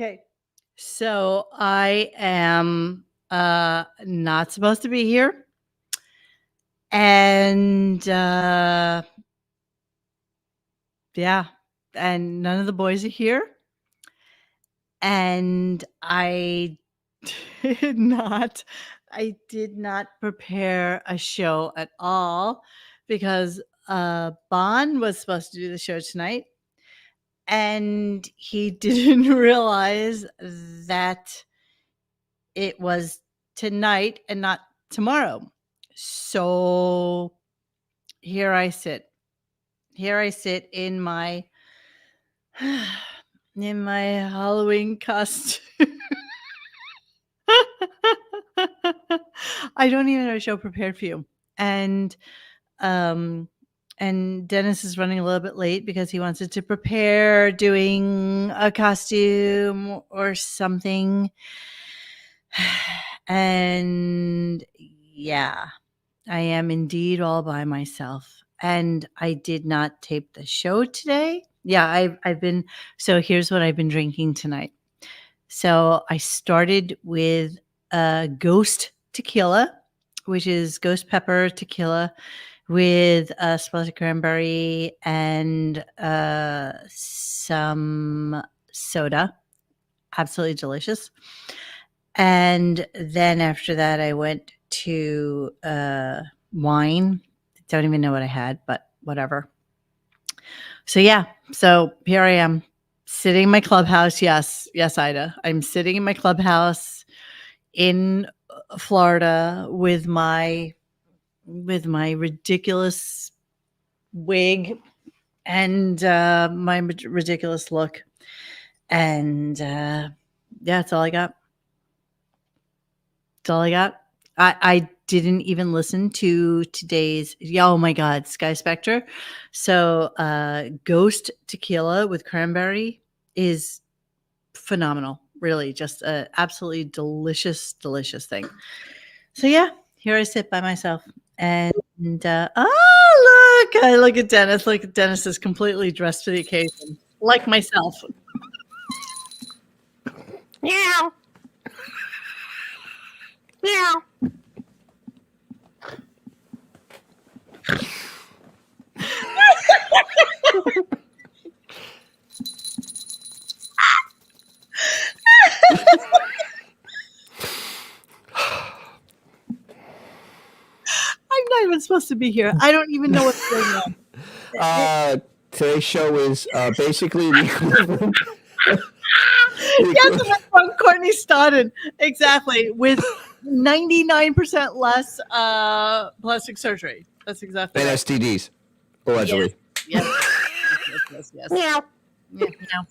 Okay. So I am not supposed to be here. And yeah, and none of the boys are here. And did not I did not prepare a show at all because Bon was supposed to do the show tonight and he didn't realize that it was tonight and not tomorrow. So here I sit. Here I sit in my Halloween costume. I don't even have a show prepared for you. And Dennis is running a little bit late because he wanted to prepare doing a costume or something. And yeah, I am indeed all by myself. And I did not tape the show today. Yeah, I've been so here's what I've been drinking tonight. So I started with Ghost tequila, which is ghost pepper tequila with a splash of cranberry and some soda. Absolutely delicious. And then after that, I went to wine. Don't even know what I had, but whatever. So yeah, so here I am sitting in my clubhouse. Yes, Ida. I'm sitting in my clubhouse in Florida with my ridiculous wig and my ridiculous look. And yeah, that's all I got. That's all I got. I didn't even listen to today's. Oh my God, Sky Spectre. So Ghost tequila with cranberry is phenomenal. Really, just an absolutely delicious, delicious thing. So yeah, here I sit by myself, and look at Dennis. Look, Dennis is completely dressed for the occasion, like myself. Meow. Meow. I'm not even supposed to be here. I don't even know what's going on. Today's show is basically the equivalent. Yes, that's when Courtney started. Exactly. With 99% less plastic surgery. That's exactly And right. STDs, allegedly. Yes. Meow. Yeah, meow.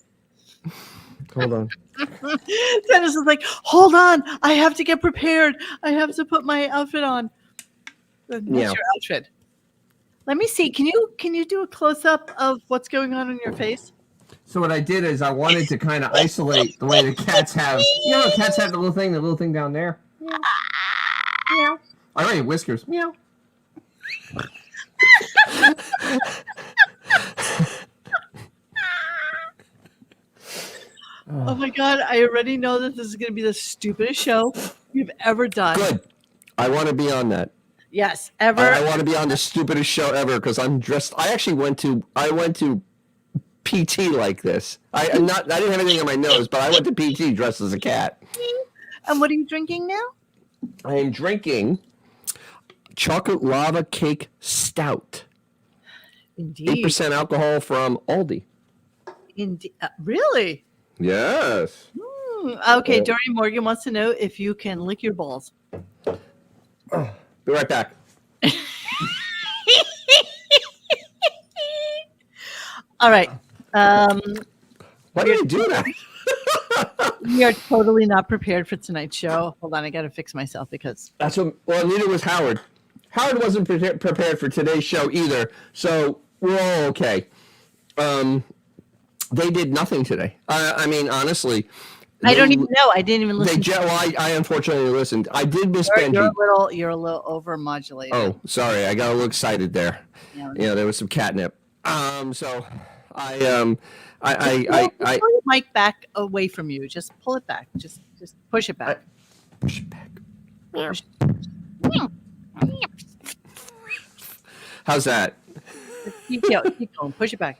Hold on. Dennis is like, hold on. I have to get prepared. I have to put my outfit on. What's your outfit? Let me see. Can you do a close up of what's going on in your face? So what I did is I wanted to kind of isolate the way the cats have. You know, cats have the little thing down there. Meow. Meow. I already have whiskers. Meow. Oh my God! I already know that this is going to be the stupidest show we've ever done. Good. I want to be on that. Yes, ever. I want to be on the stupidest show ever because I'm dressed. I actually went to PT like this. I didn't have anything on my nose, but I went to PT dressed as a cat. And what are you drinking now? I am drinking chocolate lava cake stout. Indeed. 8% alcohol from Aldi. Indeed. Really? Yes. Okay, Dorian Morgan wants to know if you can lick your balls. Be right back. All right. Why did you do that? We are totally not prepared for tonight's show. Hold on, I got to fix myself because that's what. Well, neither was Howard. Howard wasn't prepared for today's show either, so we're all okay. They did nothing today. I mean, honestly. I don't even know. I didn't even listen. I unfortunately listened. I did miss Benji. You're a little over-modulated. Oh, sorry. I got a little excited there. Yeah, there was some catnip. So I I pull the mic back away from you. Just pull it back. Just push it back. push it back. Push How's that? Keep going. Push it back.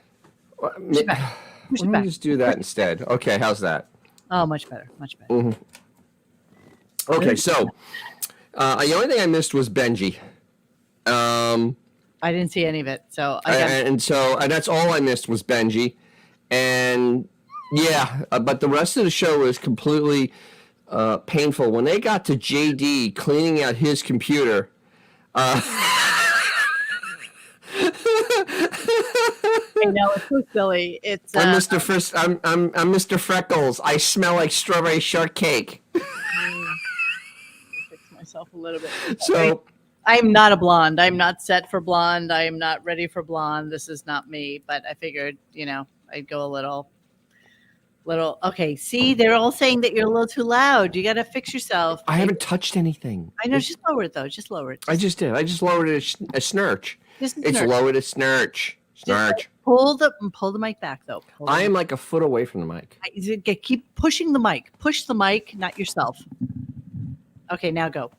Push it back. Push Let it me back. just do that instead. Okay, how's that? Oh, much better. Much better. Mm-hmm. Okay, so the only thing I missed was Benji. I didn't see any of it, so and that's all I missed was Benji, and yeah, but the rest of the show was completely painful. When they got to JD cleaning out his computer, I know it's so silly. It's I'm Mr. I'm Mr. Freckles. I smell like strawberry shortcake. fix myself a little bit. So I'm not a blonde. I'm not set for blonde. I am not ready for blonde. This is not me. But I figured, I'd go a little. Okay, see, they're all saying that you're a little too loud. You got to fix yourself. I haven't touched anything. I know. Just lower it though. Just lower it. I just did. I just lowered it a snurch. It's lowered a snurch. Snurch. Pull the mic back though. I am like a foot away from the mic. Keep pushing the mic. Push the mic, not yourself. Okay, now go.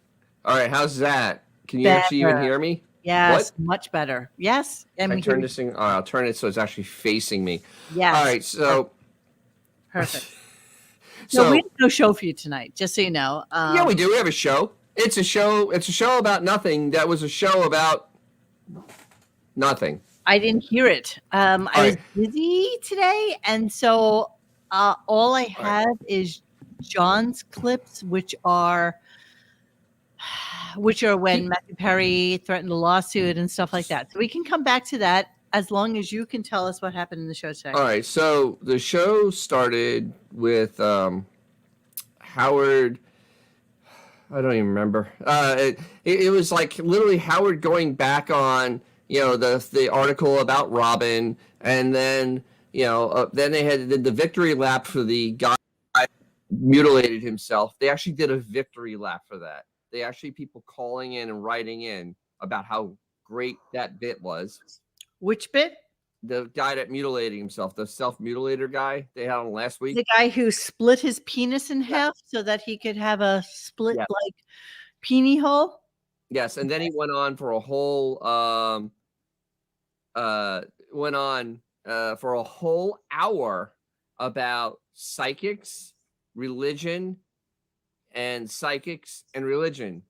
All right, how's that? Can you actually even hear me? Yes, what? Much better. Yes. I turn this thing. I'll turn it so it's actually facing me. Yes. All right, so. Perfect. So we have no show for you tonight, just so you know. Yeah, we do. We have a show. It's a show about nothing. That was a show about nothing. I didn't hear it. I was busy today, and so all I have is John's clips, which are when Matthew Perry threatened a lawsuit and stuff like that. So we can come back to that as long as you can tell us what happened in the show today. All right. So the show started with Howard. I don't even remember. It was like literally Howard going back on, the article about Robin, and then, then they did the victory lap for the guy who mutilated himself. They actually did a victory lap for that. They actually people calling in and writing in about how great that bit was. Which bit? The guy that mutilated himself, the self-mutilator guy they had on last week. The guy who split his penis in half so that he could have a split like peenie hole. Yes, and then he went on for a whole hour about psychics, religion, and psychics and religion,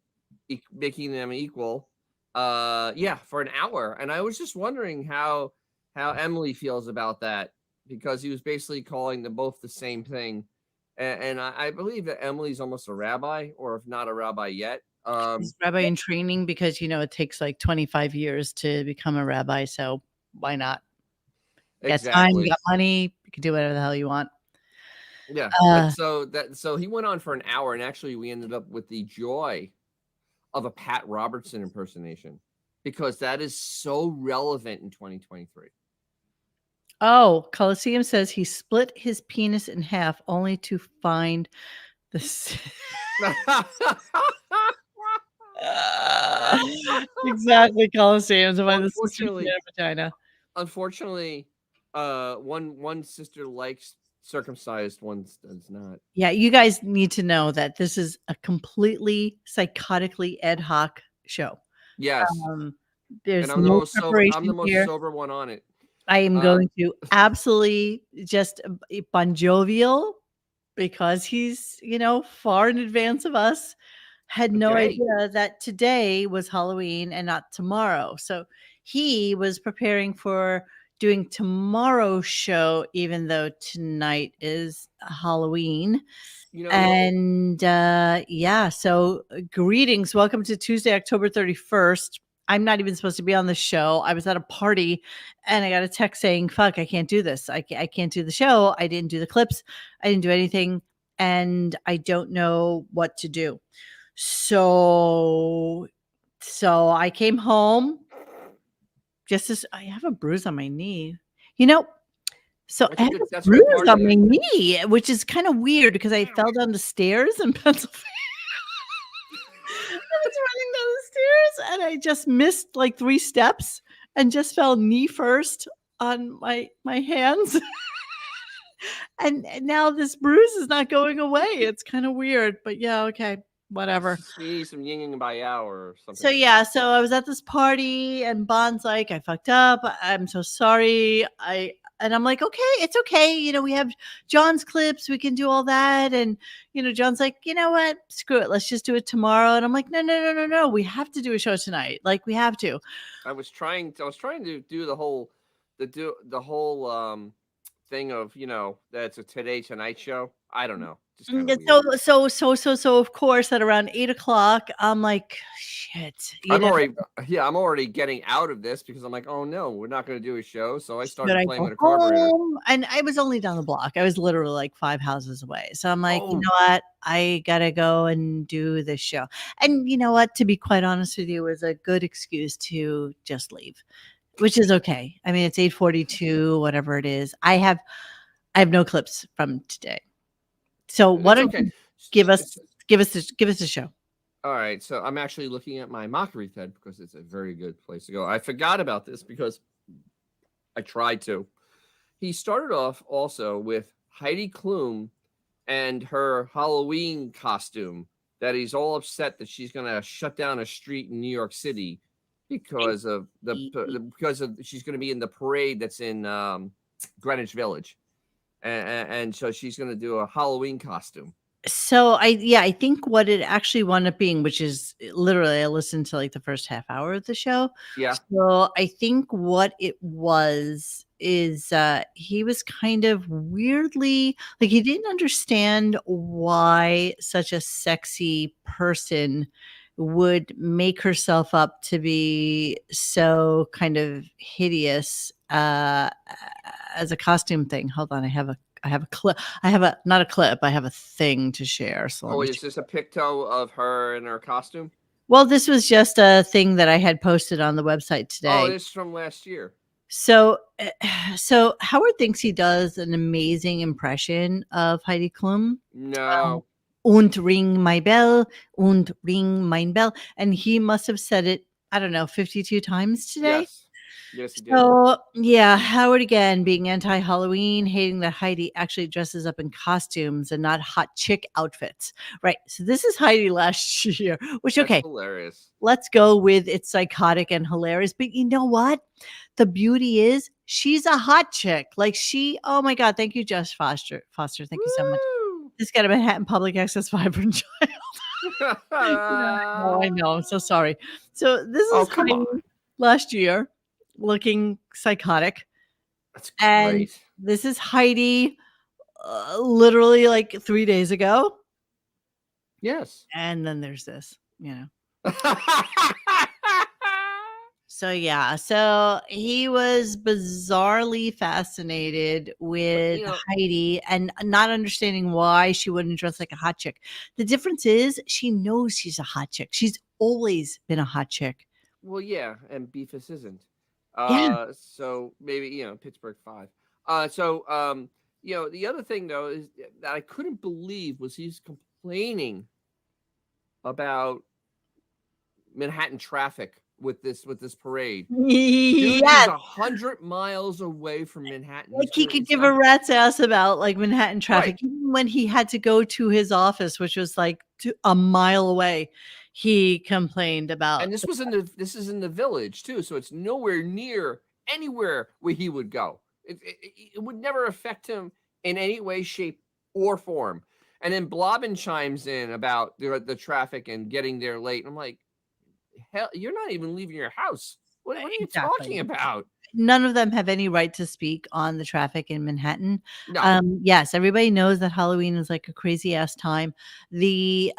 making them equal. For an hour, and I was just wondering how Emily feels about that, because he was basically calling them both the same thing, and I believe that Emily's almost a rabbi, or if not a rabbi yet. He's rabbi in training, because it takes like 25 years to become a rabbi, so why not? Exactly. Time, you got money, you can do whatever the hell you want. Yeah. So he went on for an hour, and actually we ended up with the joy of a Pat Robertson impersonation, because that is so relevant in 2023. Oh, Coliseum says he split his penis in half only to find the exactly, Coliseum. So unfortunately, one sister likes circumcised, one does not. Yeah, you guys need to know that this is a completely psychotically ad hoc show. Yes. There's I'm no the most sober one on it. I am going to absolutely just Bon Jovial, because he's, far in advance of us, had no idea that today was Halloween and not tomorrow. So he was preparing for doing tomorrow's show, even though tonight is Halloween. So greetings. Welcome to Tuesday, October 31st. I'm not even supposed to be on the show. I was at a party and I got a text saying, fuck, I can't do this. I can't do the show. I didn't do the clips. I didn't do anything. And I don't know what to do. So I came home. I have a bruise on my knee. So I have a bruise on my knee, which is kind of weird, because I fell down the stairs in Pennsylvania. I was running down the stairs and I just missed like 3 steps and just fell knee first on my hands. And now this bruise is not going away. It's kind of weird, but yeah, okay, whatever. She needs some yin yang by hour or So something like yeah, that. so I was at this party and Bond's like, I fucked up. I'm so sorry. I'm like, okay, it's okay. We have John's clips. We can do all that. And John's like, you know what? Screw it. Let's just do it tomorrow. And I'm like, no, no, no, no, no. We have to do a show tonight. Like we have to. I was trying to do the whole thing of that's a Today Tonight show. I don't know, just kind of And weird. so of course at around 8 o'clock, I'm like, shit, I'm already getting out of this because I'm like, oh no, we're not going to do a show. So I should started I playing go with a carburetor. home? And I was only down the block. I was literally like 5 houses away. So I'm like, you Oh, know what? I gotta go and do this show. And you know what? To be quite honest with you, it was a good excuse to just leave, which is okay. I mean, it's 8:42, whatever it is. I have no clips from today. So why that's don't okay. you give us give us a show? All right, so I'm actually looking at my mockery thread because it's a very good place to go. I forgot about this because I tried to. He started off also with Heidi Klum and her Halloween costume that he's all upset that she's going to shut down a street in New York City because of she's going to be in the parade that's in Greenwich Village, and so she's going to do a Halloween costume. So I think what it actually wound up being, which is literally I listened to like the first half hour of the show. Yeah. So I think what it was is he was kind of weirdly like he didn't understand why such a sexy person would make herself up to be so kind of hideous as a costume thing. Hold on, I have a clip. I have a not a clip. I have a thing to share. So let Oh, me. is this a picto of her in her costume? Well, this was just a thing that I had posted on the website Oh, today. this is from last year. So, so Howard thinks he does an amazing impression of Heidi Klum. No. Und ring my bell, und ring mein bell, and he must have said it. I don't know, 52 times today. Yes. Yes, he did. So, yeah, Howard again being anti-Halloween, hating that Heidi actually dresses up in costumes and not hot chick outfits. Right. So this is Heidi last year, which That's okay, hilarious. let's go with it's psychotic and hilarious. But you know what? The beauty is she's a hot chick. Like oh my God, thank you, Josh Foster. Foster, thank you so much. Woo! This got a Manhattan Public Access Vibrant Child. I know. I'm so sorry. So this Oh, is come Heidi on. last year looking psychotic. That's And great. this is Heidi, literally like 3 days ago, Yes. and then there's this. So, yeah, so he was bizarrely fascinated But, with Heidi and not understanding why she wouldn't dress like a hot chick. The difference is she knows she's a hot chick. She's always been a hot chick. well, yeah, and Beefus isn't. Yeah. So maybe Pittsburgh 5. The other thing though is that I couldn't believe was he's complaining about Manhattan traffic with this parade. Dude is Yes. 100 miles away from Manhattan. Like, he could It's give not a rat's ass about, like, Manhattan right. traffic. Even when he had to go to his office, which was, like, a mile away, he complained about And this is in the village too, so it's nowhere near anywhere where he would go. It would never affect him in any way, shape, or form. And then Blobbin chimes in about the traffic and getting there late. I'm like, hell, you're not even leaving your house. What are you talking exactly. about? None of them have any right to speak on the traffic in Manhattan. No. Yes, everybody knows that Halloween is like a crazy ass time. The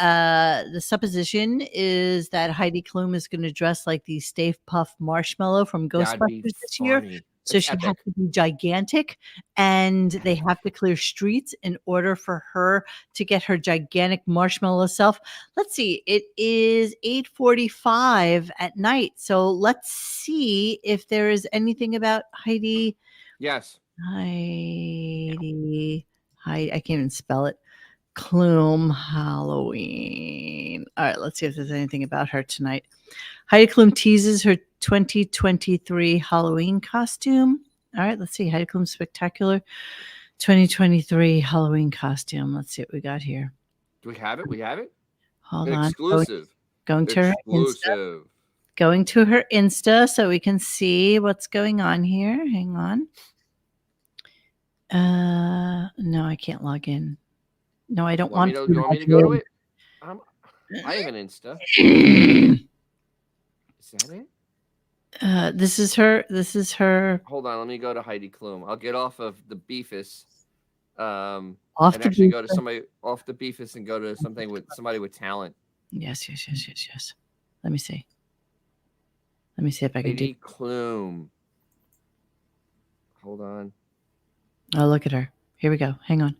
supposition is that Heidi Klum is going to dress like the Stay Puft Marshmallow from That'd be Ghostbusters this year. funny. So That's she has epic. to be gigantic, and they have to clear streets in order for her to get her gigantic marshmallow self. Let's see, it is 8:45 at night. So let's see if there is anything about Heidi. Yes. I can't even spell it. Klum Halloween. All right, let's see if there's anything about her tonight. Heidi Klum teases her 2023 Halloween costume. All right, let's see. Heidi Klum Spectacular 2023 Halloween costume. Let's see what we got here. Do we have it? We have it? Hold on. Exclusive. Going to her Insta. Exclusive. Going to her Insta so we can see what's going on here. Hang on. No, I can't log in. No, I don't want to. You want me to go to it? I have an Insta. Is that it? This is her. Hold on, let me go to Heidi Klum. I'll get off of the Beefus. Off and the actually Beefus. go to somebody off the Beefus and go to something with somebody with talent. Yes. Let me see. Let me see if I can do. Heidi Klum. Hold on. Oh, look at her. Here we go. Hang on.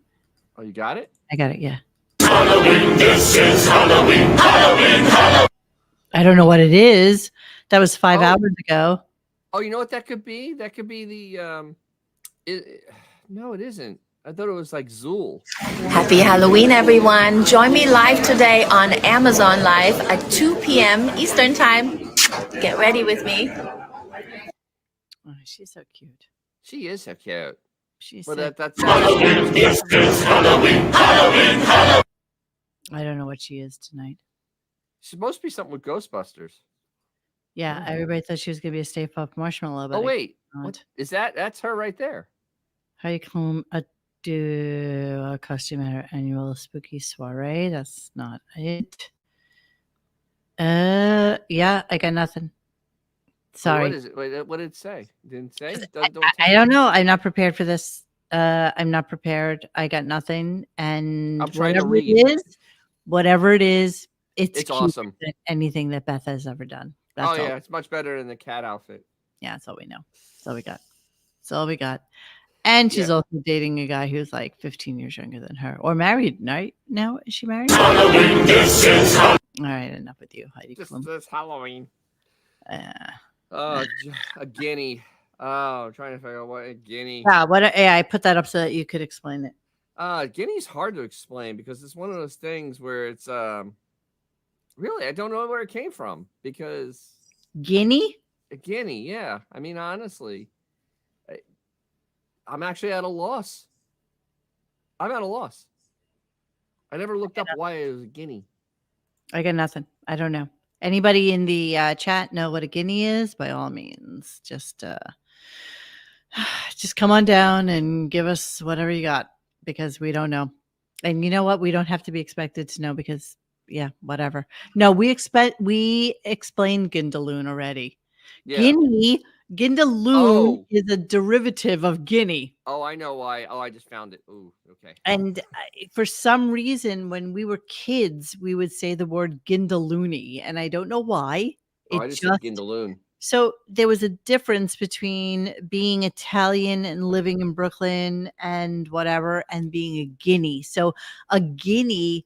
Oh, you got it? I got it. Yeah. Halloween. This is Halloween. Halloween. I don't know what it is. That was 5 hours ago. Oh, you know what that could be? That could be the no, it isn't. I thought it was like Zool. Happy Halloween, everyone. Join me live today on Amazon Live at 2 p.m. Eastern Time. Get ready with me. Oh, she's so cute. She is so cute. She's well, so that's Halloween. This is Halloween. Halloween. I don't know what she is tonight. She's supposed to be something with Ghostbusters. Yeah, everybody thought she was going to be a Stay Puft Marshmallow. But wait. What is that? That's her right there. Heidi Klum do a costume at her annual spooky soiree. That's not it. Yeah, I got nothing. Sorry. What is it? Wait, what did it say? Didn't say? I don't know. I'm not prepared for this. I'm not prepared. I got nothing. And I'm trying to read. Whatever it is, it's awesome. Than anything that Beth has ever done. That's all. It's much better than the cat outfit. Yeah, that's all we know. That's all we got. That's all we got. And she's also dating a guy who's like 15 years younger than her, or married. Right now, is she married? Halloween, this is All right, enough with you, Heidi Klum. This Halloween. Oh, a guinea. Oh, I'm trying to figure out what a guinea. Yeah, I put that up so that you could explain it. Guinea's hard to explain because it's one of those things where it's really I don't know where it came from because Guinea. A guinea, yeah. I mean, honestly, I'm actually at a loss. I'm at a loss. I never looked up why it was a guinea. I got nothing. I don't know. Anybody in the chat know what a guinea is? By all means, just come on down and give us whatever you got because we don't know. And you know what? We don't have to be expected to know because whatever. No, we explained Gindaloon already. Yeah. Gindaloon is a derivative of guinea. Oh, I know why. Oh, I just found it. Oh, okay. And for some reason, when we were kids, we would say the word Gindaloony, and I don't know why. I just said Gindaloon. So there was a difference between being Italian and living in Brooklyn and whatever, and being a guinea. So a guinea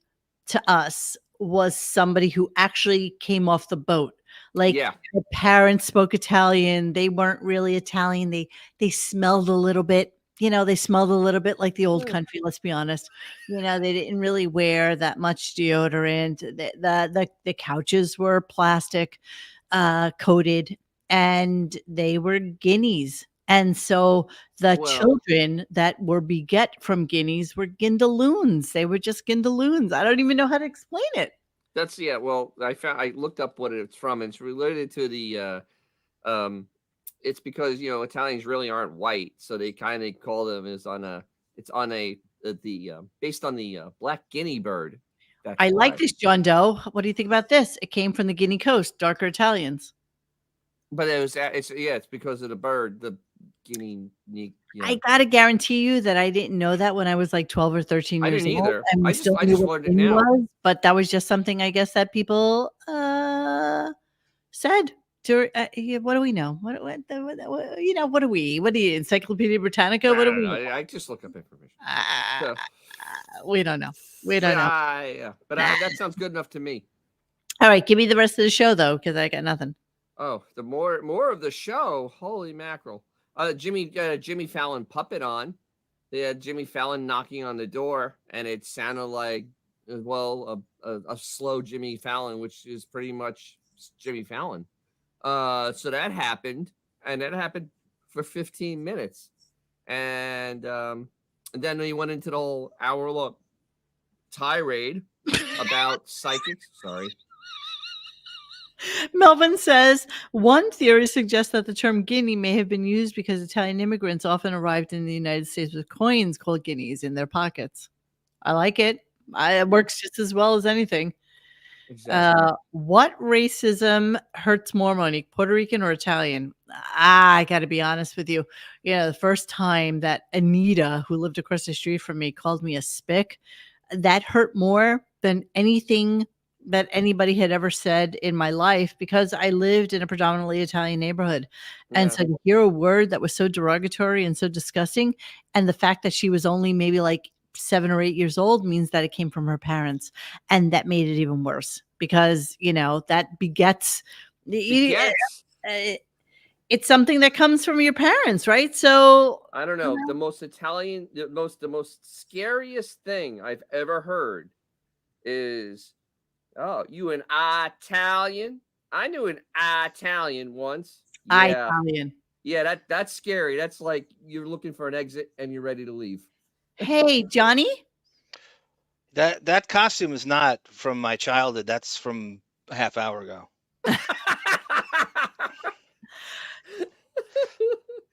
to us was somebody who actually came off the boat. Like the parents spoke Italian. They weren't really Italian. They smelled a little bit, they smelled a little bit like the old country. Let's be honest. They didn't really wear that much deodorant. The couches were plastic coated and they were guineas. And so the children that were beget from guineas were Gindaloons. They were just Gindaloons. I don't even know how to explain it. That's well, I looked up what it's from. It's related to the it's because Italians really aren't white, so they kind of call them based on the black guinea bird. I like this, John Doe. What do you think about this? It came from the Guinea Coast, darker Italians. But it's because of the bird, the guinea. I gotta guarantee you that I didn't know that when I was like 12 or 13 years old. I didn't either. I just learned it now. But that was just something I guess that people said. What do we know? What do we? What do you? Encyclopedia Britannica? What do we? I just look up information. We don't know. We don't know. Yeah, but that sounds good enough to me. All right, give me the rest of the show though, because I got nothing. Oh, the more of the show. Holy mackerel! Jimmy Fallon puppet on. They had Jimmy Fallon knocking on the door, and it sounded like a slow Jimmy Fallon, which is pretty much Jimmy Fallon. So that happened, and that happened for 15 minutes, and And then he went into the whole hour-long tirade about psychics. Sorry. Melvin says one theory suggests that the term guinea may have been used because Italian immigrants often arrived in the United States with coins called guineas in their pockets. I like it. It works just as well as anything. Exactly. What racism hurts more, Monique, Puerto Rican or Italian? I got to be honest with you. The first time that Anita, who lived across the street from me, called me a spick, that hurt more than anything that anybody had ever said in my life because I lived in a predominantly Italian neighborhood. And Yeah. so to hear a word that was so derogatory and so disgusting, and the fact that she was only maybe like 7 or 8 years old means that it came from her parents. And that made it even worse because, that begets. Begets. It's something that comes from your parents, right? So I don't know. The most scariest thing I've ever heard is, "Oh, you an Italian? I knew an Italian once." Yeah. Italian. Yeah, that's scary. That's like you're looking for an exit and you're ready to leave. Hey, Johnny. That costume is not from my childhood. That's from a half hour ago.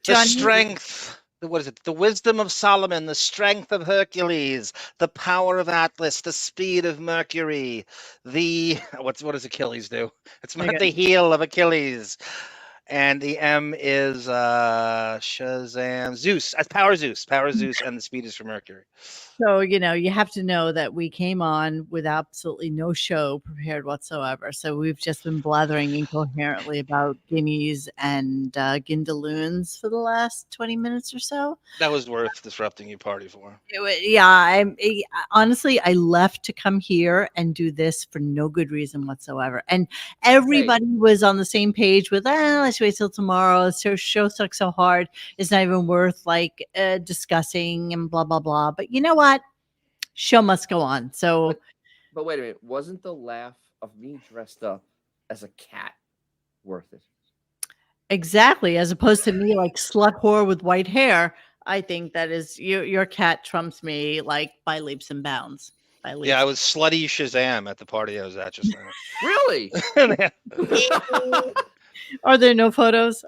The Johnny? strength. What is it? The wisdom of Solomon, the strength of Hercules, the power of Atlas, the speed of Mercury, what does Achilles do? It's Okay. the heel of Achilles. And the M is Shazam, Zeus. Power Zeus, and the speed is for Mercury. So, you have to know that we came on with absolutely no show prepared whatsoever. So we've just been blathering incoherently about guineas and gindaloons for the last 20 minutes or so. That was worth disrupting your party for. Honestly, I left to come here and do this for no good reason whatsoever. And everybody was on the same page with, let's wait till tomorrow. The show sucks so hard. It's not even worth discussing and blah, blah, blah. But you know what? Show must go on. So, but wait a minute. Wasn't the laugh of me dressed up as a cat worth it? Exactly. As opposed to me like slut whore with white hair. I think that is your cat trumps me like by leaps and bounds. Yeah, I was slutty Shazam at the party I was at just now. Really? Are there no photos?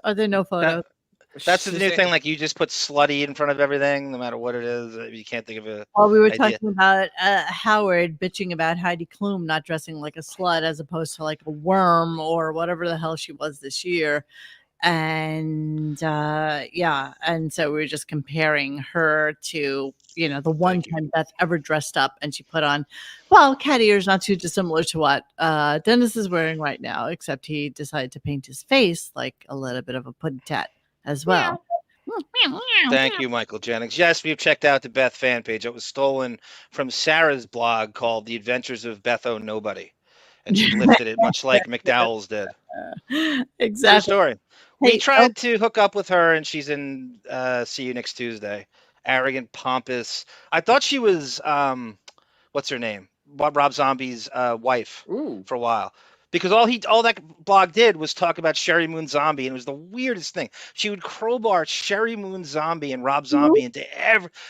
That's the new thing. Like you just put slutty in front of everything, no matter what it is. You can't think of it. Well, we were talking about Howard bitching about Heidi Klum not dressing like a slut as opposed to like a worm or whatever the hell she was this year. And and so we were just comparing her to the one time Beth ever dressed up, and she put on cat ears, not too dissimilar to what Dennis is wearing right now, except he decided to paint his face like a little bit of a putty tat as well. Thank you, Michael Jennings. Yes, we've checked out the Beth fan page. It was stolen from Sarah's blog called The Adventures of Beth O' Nobody, and she lifted it much like McDowell's did. Exactly. True story. We tried to hook up with her, and she's in See You Next Tuesday. Arrogant, pompous. I thought she was, what's her name? Rob Zombie's wife for a while. Because all that blog did was talk about Sherry Moon Zombie, and it was the weirdest thing. She would crowbar Sherry Moon Zombie and Rob Zombie into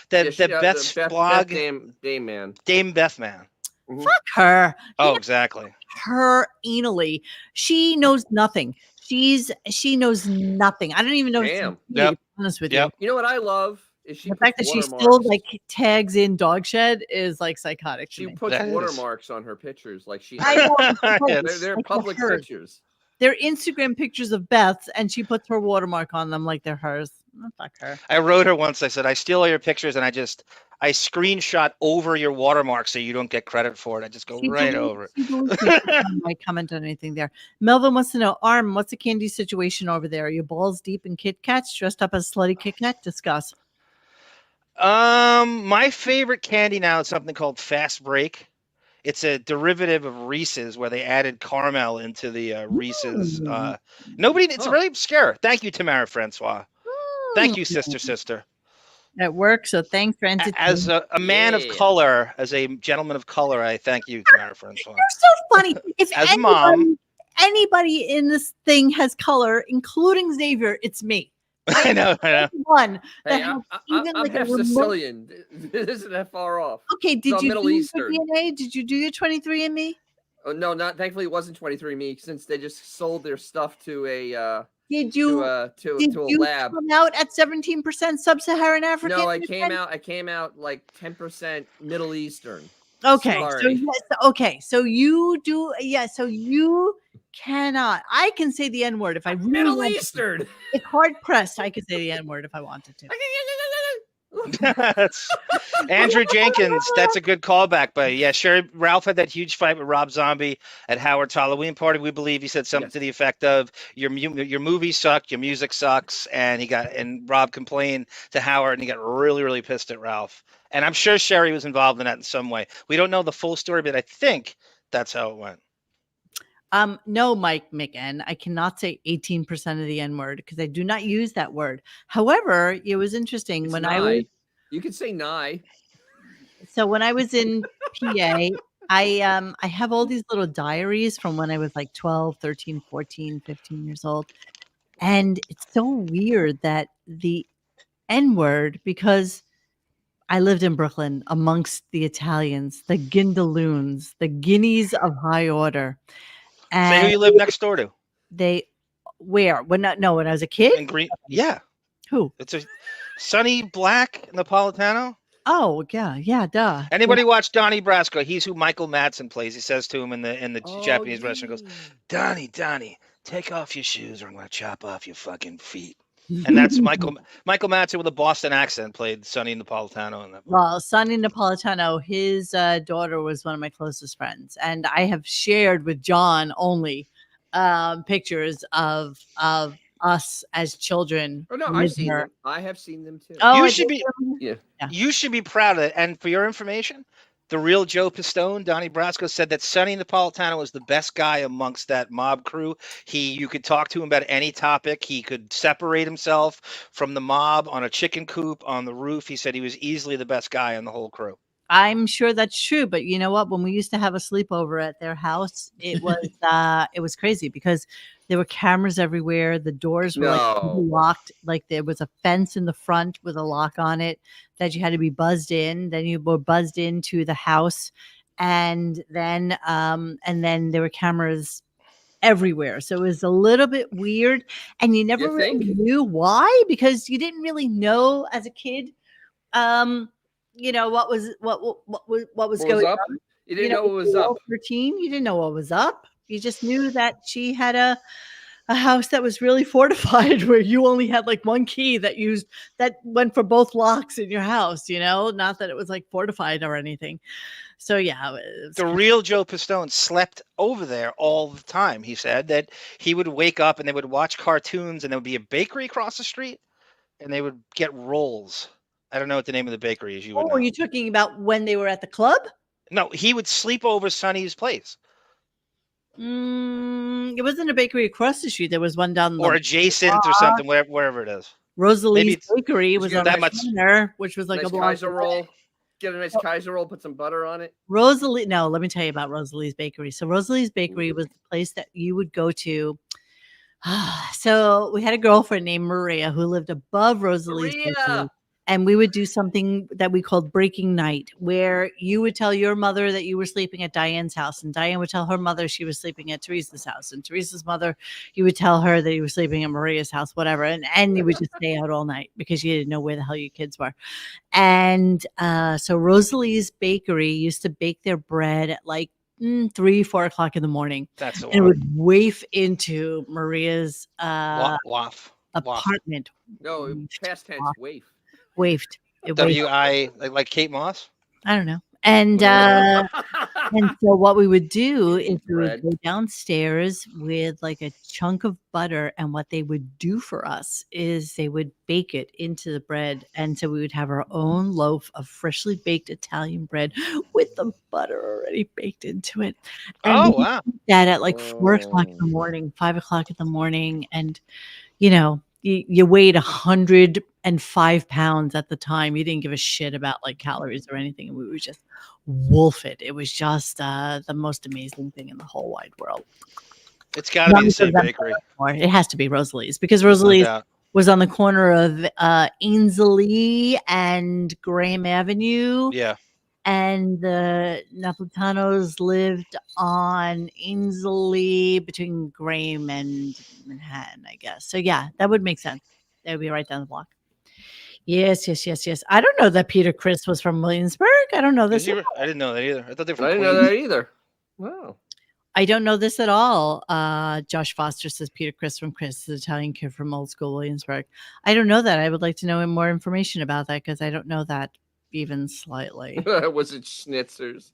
Beth's blog. Dame Beth Man. Fuck her. Exactly. Her anally. She knows nothing. She knows nothing. I don't even know. Damn. To be honest with you. You know what I love is the fact that she still tags in dog shed is psychotic. She puts watermarks on her pictures, like she. I know. They're public pictures. They're Instagram pictures of Beth's, and she puts her watermark on them like they're hers. Oh, fuck her. I wrote her once. I said, I steal all your pictures, and I screenshot over your watermark so you don't get credit for it. I just go right over it. I comment on anything there. Melvin wants to know, Arm, what's the candy situation over there? Are you balls deep in Kit Kats, dressed up as slutty Kit Kat? Discuss. My favorite candy now is something called Fast Break. It's a derivative of Reese's where they added caramel into the Reese's. It's really obscure. Thank you, Tamara Francois. Thank you, sister. At work, so thanks for entertaining. As a man of color, as a gentleman of color, I thank you, Tamara Francois. You're so funny. If as mom, anybody in this thing has color, including Xavier, it's me. I know. One that Hey, has I'm even like a half remote. Sicilian. This isn't that far off. Okay, It's all did you Middle do your Eastern. DNA? Did you do your 23andMe? Oh, no, not thankfully it wasn't 23andMe since they just sold their stuff to a Did to you a did to a you lab. come out at 17% sub-Saharan African? No, Miss Ann? I came out like 10% Middle Eastern. Okay, so Sorry. yes, okay, so you do, yeah, so you cannot. I can say the N word if I really Middle wanted to. Eastern. It's hard pressed. I could say the N word if I wanted to. That's Andrew Jenkins. That's a good callback, but yeah, sure. Ralph had that huge fight with Rob Zombie at Howard's Halloween party. We believe he said something Yes. to the effect of your movie sucked, your music sucks, and Rob complained to Howard, and he got really pissed at Ralph. And I'm sure Sherry was involved in that in some way. We don't know the full story, but I think that's how it went. No, Mike McN, I cannot say 18% of the N word because I do not use that word. However, it was interesting It's when nigh. You could say nigh. when I was in PA, I have all these little diaries from when I was like 12, 13, 14, 15 years old. And it's so weird that the N word, because I lived in Brooklyn amongst the Italians, the Gindaloons, the guineas of high order. Say who And you live next door to. they where? When I was a kid? In Green. Yeah. Who? It's a Sonny Black Napolitano. Oh, yeah, duh. Anybody watch Donnie Brasco? He's who Michael Madsen plays. He says to him in the Japanese restaurant, goes, Donnie, take off your shoes or I'm gonna chop off your fucking feet. And that's Michael Madsen with a Boston accent played Sonny Napolitano in that movie. Well, Sonny Napolitano, his daughter was one of my closest friends, and I have shared with John only pictures of us as children. Oh no, with I've seen her. them. I have seen them too. Oh, You I should did be Yeah. You should be proud of it. And for your information, the real Joe Pistone, Donnie Brasco, said that Sonny Napolitano was the best guy amongst that mob crew. You could talk to him about any topic. He could separate himself from the mob on a chicken coop on the roof. He said he was easily the best guy on the whole crew. I'm sure that's true, but you know what? When we used to have a sleepover at their house, it was crazy because there were cameras everywhere. The doors were like locked, like there was a fence in the front with a lock on it that you had to be buzzed in. Then you were buzzed into the house, and then there were cameras everywhere. So it was a little bit weird, and you never really knew why because you didn't really know as a kid. What was going up? on. You didn't know what was up. 13, you didn't know what was up. You just knew that she had a house that was really fortified where you only had like one key that went for both locks in your house, not that it was like fortified or anything. So yeah, the real Joe Pistone slept over there all the time. He said that he would wake up and they would watch cartoons and there would be a bakery across the street and they would get rolls. I don't know what the name of the bakery is. Are you talking about when they were at the club? No, he would sleep over Sonny's place. It wasn't a bakery across the street. There was one down or adjacent or something, wherever it is. Rosalie's Bakery was on that much corner, which was like nice a block Kaiser roll. Get a nice Kaiser roll, put some butter on it. Rosalie, no, let me tell you about Rosalie's Bakery. So Rosalie's Bakery was the place that you would go to. So we had a girlfriend named Maria who lived above Rosalie's Bakery. And we would do something that we called breaking night, where you would tell your mother that you were sleeping at Diane's house, and Diane would tell her mother she was sleeping at Teresa's house, and Teresa's mother, you would tell her that you were sleeping at Maria's house, whatever, and you would just stay out all night because you didn't know where the hell your kids were. And so Rosalie's Bakery used to bake their bread at like 3, 4 o'clock in the morning. That's the one. And it would waif into Maria's apartment. No, past tense, waif. Waved. W-I, like Kate Moss? I don't know. And so what we would do is we would go downstairs with like a chunk of butter, and what they would do for us is they would bake it into the bread, and so we would have our own loaf of freshly baked Italian bread with the butter already baked into it. And we wow! did that at like 4 o'clock in the morning, 5 o'clock in the morning, and you weighed 105 pounds at the time. You didn't give a shit about like calories or anything. We would just wolf it. It was just the most amazing thing in the whole wide world. It's got to be the same bakery. It has to be Rosalie's because Rosalie's was on the corner of Ainsley and Graham Avenue. Yeah. And the Napolitanos lived on Ainsley between Graham and Manhattan, I guess. So yeah, that would make sense. They would be right down the block. Yes. I don't know that Peter Criss was from Williamsburg. I don't know this. I didn't know that either. I thought they were from I didn't Queens. know that either. Wow. I don't know this at all. Josh Foster says Peter Criss from Chris, the Italian kid from old school Williamsburg. I don't know that. I would like to know more information about that because I don't know that even slightly. Was it Schnitzers?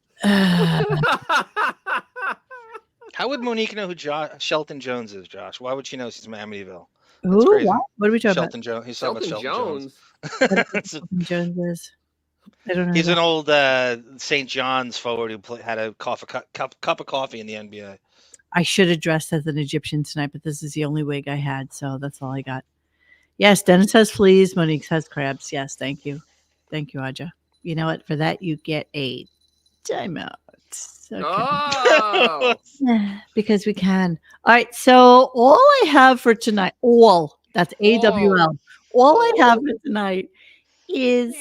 How would Monique know who Shelton Jones is, Josh? Why would she know she's from Amityville? That's Ooh, crazy. what are we talking Shelton Jones. He's talking about Shelton Jones. Shelton Jones is. I don't know. He's an old St. John's forward who had a cup of coffee in the NBA. I should have dressed as an Egyptian tonight, but this is the only wig I had, so that's all I got. Yes, Dennis has fleas. Monique has crabs. Yes, thank you. Thank you, Aja. You know what? For that, you get a timeout. Okay. Oh, Because we can. All right. So all I have for tonight, that's AWL. All I have for tonight is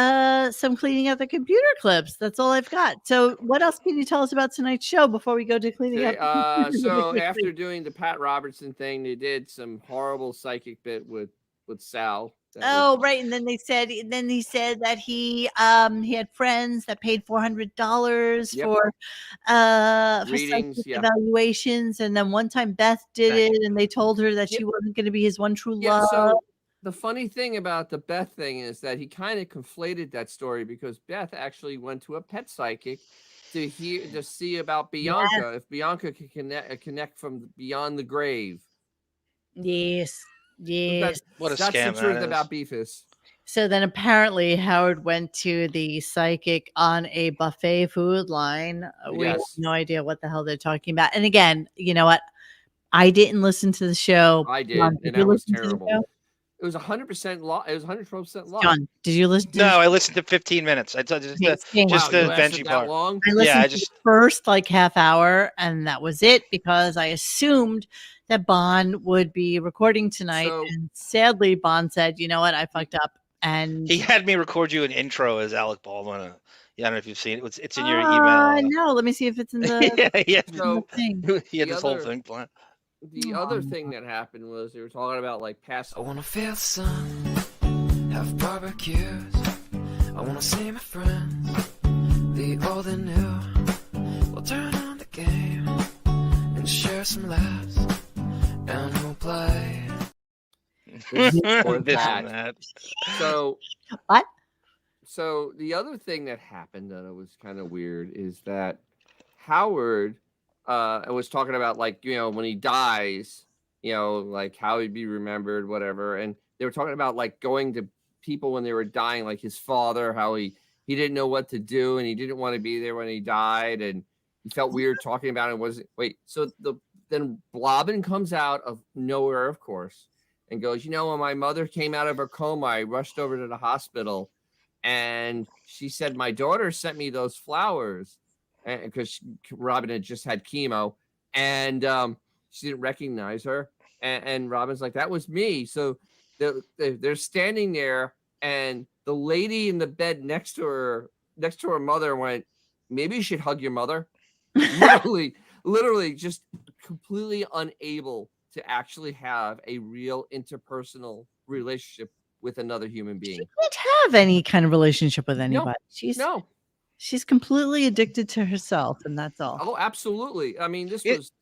some cleaning out the computer clips. That's all I've got. So what else can you tell us about tonight's show before we go to cleaning up? So after doing the Pat Robertson thing, they did some horrible psychic bit with Sal. Right, and then he said that he had friends that paid $400 for readings, evaluations, and then one time Beth did it, and they told her that she wasn't going to be his one true love. So the funny thing about the Beth thing is that he kind of conflated that story because Beth actually went to a pet psychic to see about Bianca, if Bianca could connect from beyond the grave. Yes. What a that's scam the truth that about Beefus. So then apparently Howard went to the psychic on a buffet food line. We have no idea what the hell they're talking about. And again, you know what? I didn't listen to the show. I did, and that was terrible. It was 100% lost. It was 112% lost. John, did you listen? No, I listened to 15 minutes. I just the Benji part. I listened to the first half hour, and that was it because I assumed that Bond would be recording tonight, and sadly, Bond said, "You know what? I fucked up." And he had me record you an intro as Alec Baldwin. I don't know if you've seen it. It's in your email. No, let me see if it's in the. He had this whole thing planned. The other thing that happened was they were talking about past. I wanna feel the sun, have barbecues. I wanna see my friends, the old and new. We'll turn on the game and share some laughs, and we'll play. Or that. So what? So the other thing that happened that was kind of weird is that Howard was talking about when he dies, how he'd be remembered, whatever. And they were talking about going to people when they were dying, like his father, how he didn't know what to do and he didn't want to be there when he died, and he felt weird talking about it. Then Blobbin comes out of nowhere, of course, and goes, when my mother came out of her coma, I rushed over to the hospital, and she said my daughter sent me those flowers. Because Robin had just had chemo, and she didn't recognize her. And Robin's like, that was me. So they're standing there, and the lady in the bed next to her mother went, maybe you should hug your mother. literally just completely unable to actually have a real interpersonal relationship with another human being. She can't have any kind of relationship with anybody. No. She's completely addicted to herself, and that's all. Oh, absolutely. I mean, this was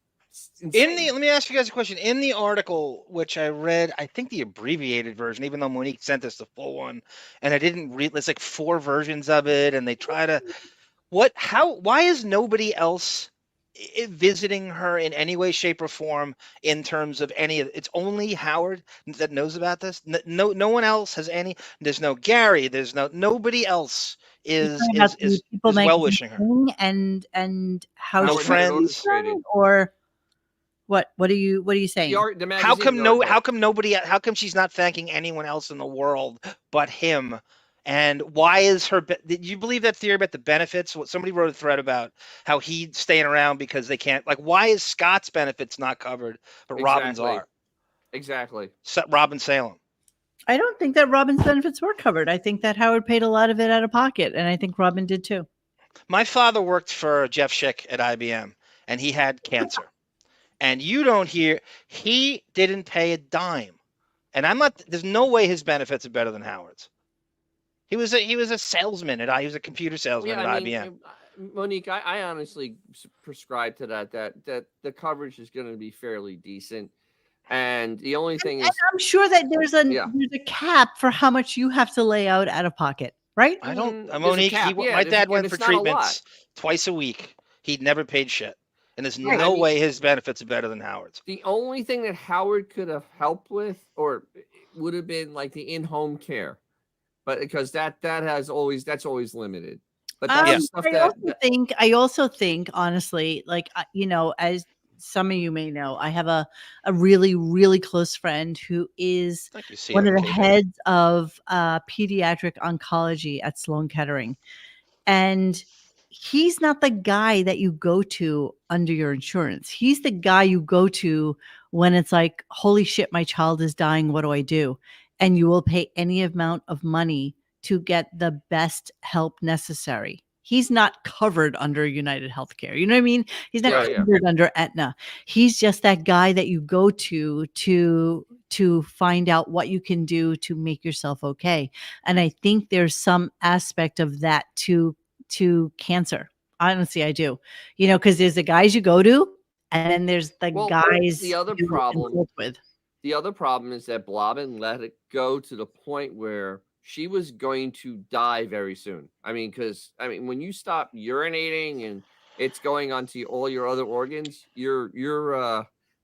insane. Let me ask you guys a question. In the article, which I read, I think the abbreviated version, even though Monique sent us the full one, and I didn't read. There's 4 versions of it, and they try to. Why is nobody else visiting her in any way, shape, or form in terms of any of it's only Howard that knows about this? No one else has any. There's no Gary. There's nobody else is well wishing her. And how no friends or what are you saying? How come she's not thanking anyone else in the world but him And why is her? Did you believe that theory about the benefits? What somebody wrote a thread about how he's staying around because they can't. Like, why is Scott's benefits not covered, but Robin's are? Exactly. Robin Salem. I don't think that Robin's benefits were covered. I think that Howard paid a lot of it out of pocket, and I think Robin did too. My father worked for Jeff Schick at IBM, and he had cancer. And you don't hear he didn't pay a dime. And I'm not. There's no way his benefits are better than Howard's. He was a salesman he was a computer salesman at IBM. Monique, I honestly prescribe to that the coverage is going to be fairly decent. And the only thing is, I'm sure that there's a cap for how much you have to lay out of pocket, right? I don't. Monique, my dad went for treatments twice a week. He'd never paid shit. And there's no way his benefits are better than Howard's. The only thing that Howard could have helped with or would have been like the in-home care. But because that's always limited. But that's stuff I also think honestly, like as some of you may know, I have a really, really close friend who is one of the heads of pediatric oncology at Sloan Kettering. And he's not the guy that you go to under your insurance. He's the guy you go to when it's like, holy shit, my child is dying. What do I do? And you will pay any amount of money to get the best help necessary. He's not covered under United Healthcare. You know what I mean? He's not covered under Aetna. He's just that guy that you go to find out what you can do to make yourself okay. And I think there's some aspect of that to cancer. Honestly, I do. Because there's the guys you go to, and then there's the guys the other problem with. The other problem is that Blobbin let it go to the point where she was going to die very soon. Because when you stop urinating and it's going onto all your other organs, you're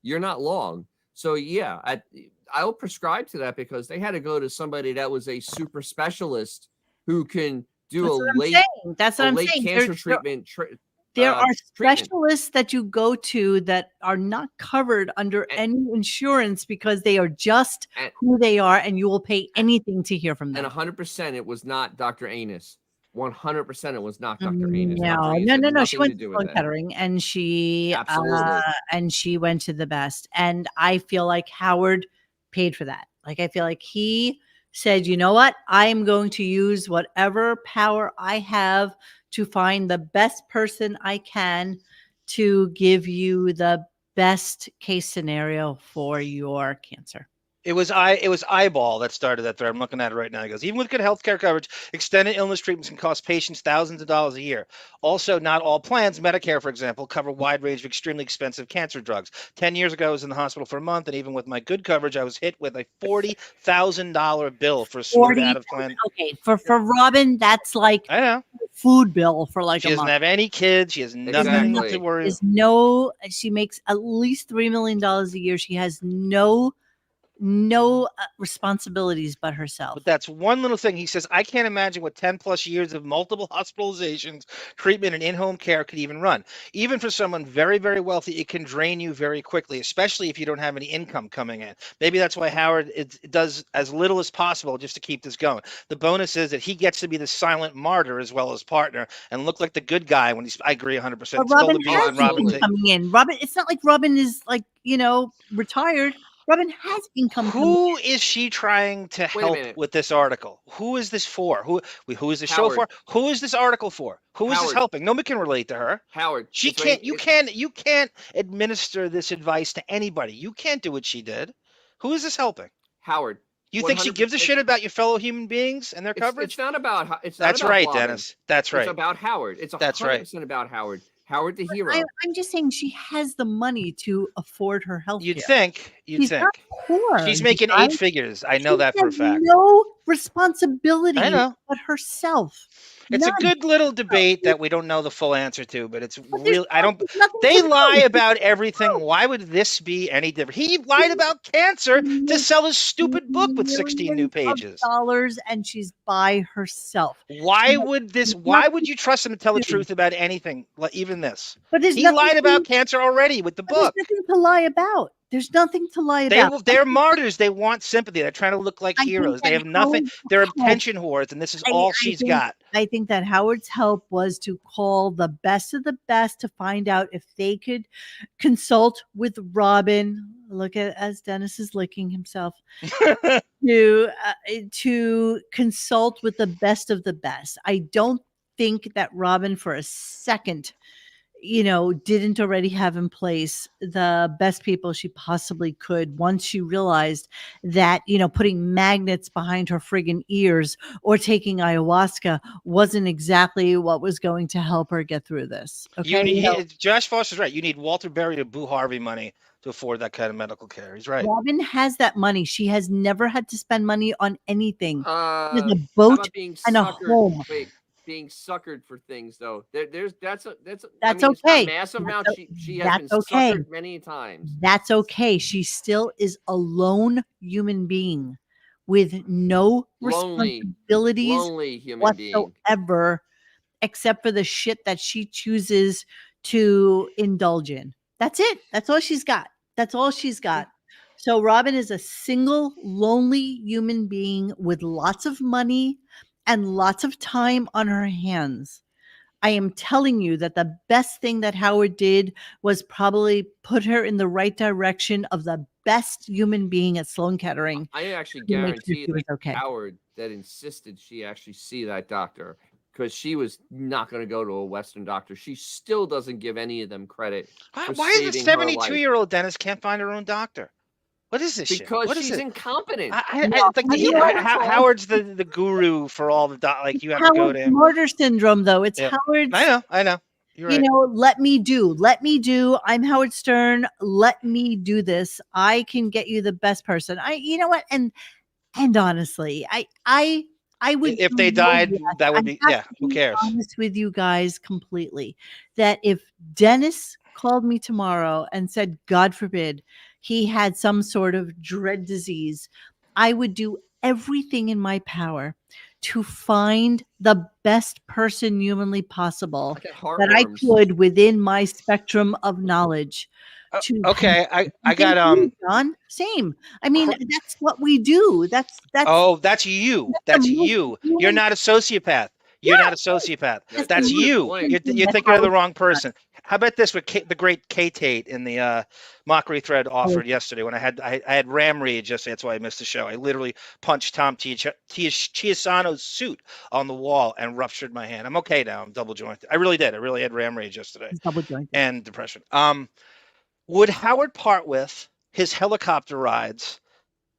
not long. So yeah, I'll prescribe to that because they had to go to somebody that was a super specialist who can do That's what I'm saying. Cancer treatment. There are specialists that you go to that are not covered under any insurance because they are just who they are, and you will pay anything to hear from them. And 100%, it was not Dr. Anus. 100%, it was not Dr. Anus. No. She went to Sloan Kettering, and she went to the best. And I feel like Howard paid for that. Like I feel like he said, you know what? I am going to use whatever power I have to find the best person I can to give you the best case scenario for your cancer. It was Eyeball that started that thread. I'm looking at it right now. He goes, even with good healthcare coverage, extended illness treatments can cost patients thousands of dollars a year. Also, not all plans, Medicare, for example, cover a wide range of extremely expensive cancer drugs. 10 years ago, I was in the hospital for a month, and even with my good coverage, I was hit with a $40,000 bill for a smooth out of plan. Okay, for Robin, that's like a food bill for like a month. She doesn't have any kids. She has nothing to worry about. She makes at least $3 million a year. She has no responsibilities but herself. But that's one little thing. He says, I can't imagine what 10 plus years of multiple hospitalizations, treatment, and in-home care could even run. Even for someone very, very wealthy, it can drain you very quickly, especially if you don't have any income coming in. Maybe that's why Howard does as little as possible just to keep this going. The bonus is that he gets to be the silent martyr as well as partner and look like the good guy when I agree 100%. But Robin has coming in. Robin, it's not like Robin is retired. Robin has income. Who is she trying to help with this article? Who is this for? Who is the show for? Who is this article for? Who is this helping? Nobody can relate to her. Howard. She can't. You can't administer this advice to anybody. You can't do what she did. Who is this helping? Howard. You think she gives a shit about your fellow human beings and their coverage? It's not about. That's right, Dennis. That's right. It's about Howard. It's 100% about Howard. Howard the hero. I'm just saying she has the money to afford her health care. You'd think. Not poor. She's making 8 figures. I know that for a fact. No responsibility but herself. It's a good little debate that we don't know the full answer to, but it's real. They lie about everything. Why would this be any different? He lied about cancer to sell his stupid book with 16 new pages. Dollars, and she's by herself. Why would you trust him to tell the truth about anything, even this? But he lied about cancer already with the book. There's nothing to lie about. There's nothing to lie about. They're martyrs. They want sympathy. They're trying to look like I think heroes. They that have nothing. Howard's They're help- attention whores, and this is all she's got. I think that Howard's help was to call the best of the best to find out if they could consult with Robin. Look at as Dennis is licking himself to consult with the best of the best. I don't think that Robin for a second didn't already have in place the best people she possibly could once she realized that, putting magnets behind her friggin' ears or taking ayahuasca wasn't exactly what was going to help her get through this. Okay. Josh Foster's right. You need Walter Berry or Boo Harvey money to afford that kind of medical care. He's right. Robin has that money. She has never had to spend money on anything. She has a How boat about being and a suckered? home. Wait, being suckered for things though. That's That's I mean, okay. It's not a massive amount. She has been okay. suckered many times. That's okay. She still is a lone human being with no responsibilities lonely human being. whatsoever, except for the shit that she chooses to indulge in. That's it. That's all she's got. That's all she's got. So Robin is a single, lonely human being with lots of money and lots of time on her hands. I am telling you that the best thing that Howard did was probably put her in the right direction of the best human being at Sloan Kettering. I actually to make sure guarantee she was that okay. Howard that insisted she actually see that doctor because she was not going to go to a Western doctor. She still doesn't give any of them credit. Why is a 72-year-old Dennis can't find her own doctor? What is this because shit? What she's incompetent. Howard's the guru for all the you have to go to him. Martyr syndrome, though. It's Howard's. I know. You're right. Let me do. I'm Howard Stern. Let me do this. I can get you the best person. You know what? And honestly, I would. If they died, that would be who cares? Honest with you guys completely, that if Dennis called me tomorrow and said, God forbid, he had some sort of dread disease, I would do everything in my power to find the best person humanly possible that I could within my spectrum of knowledge. Okay, I got John, same. I mean, that's what we do. That's that's you. That's you. You're not a sociopath. You're not a sociopath. That's you. You're thinking of the wrong person. How about this with the great K Tate in the mockery thread offered yesterday when I had Ram read yesterday. That's why I missed the show. I literally punched Tom Chiasano's suit on the wall and ruptured my hand. I'm okay now. I'm double jointed. I really did. I really had Ram rage yesterday. Double jointed. And depression. Would Howard part with his helicopter rides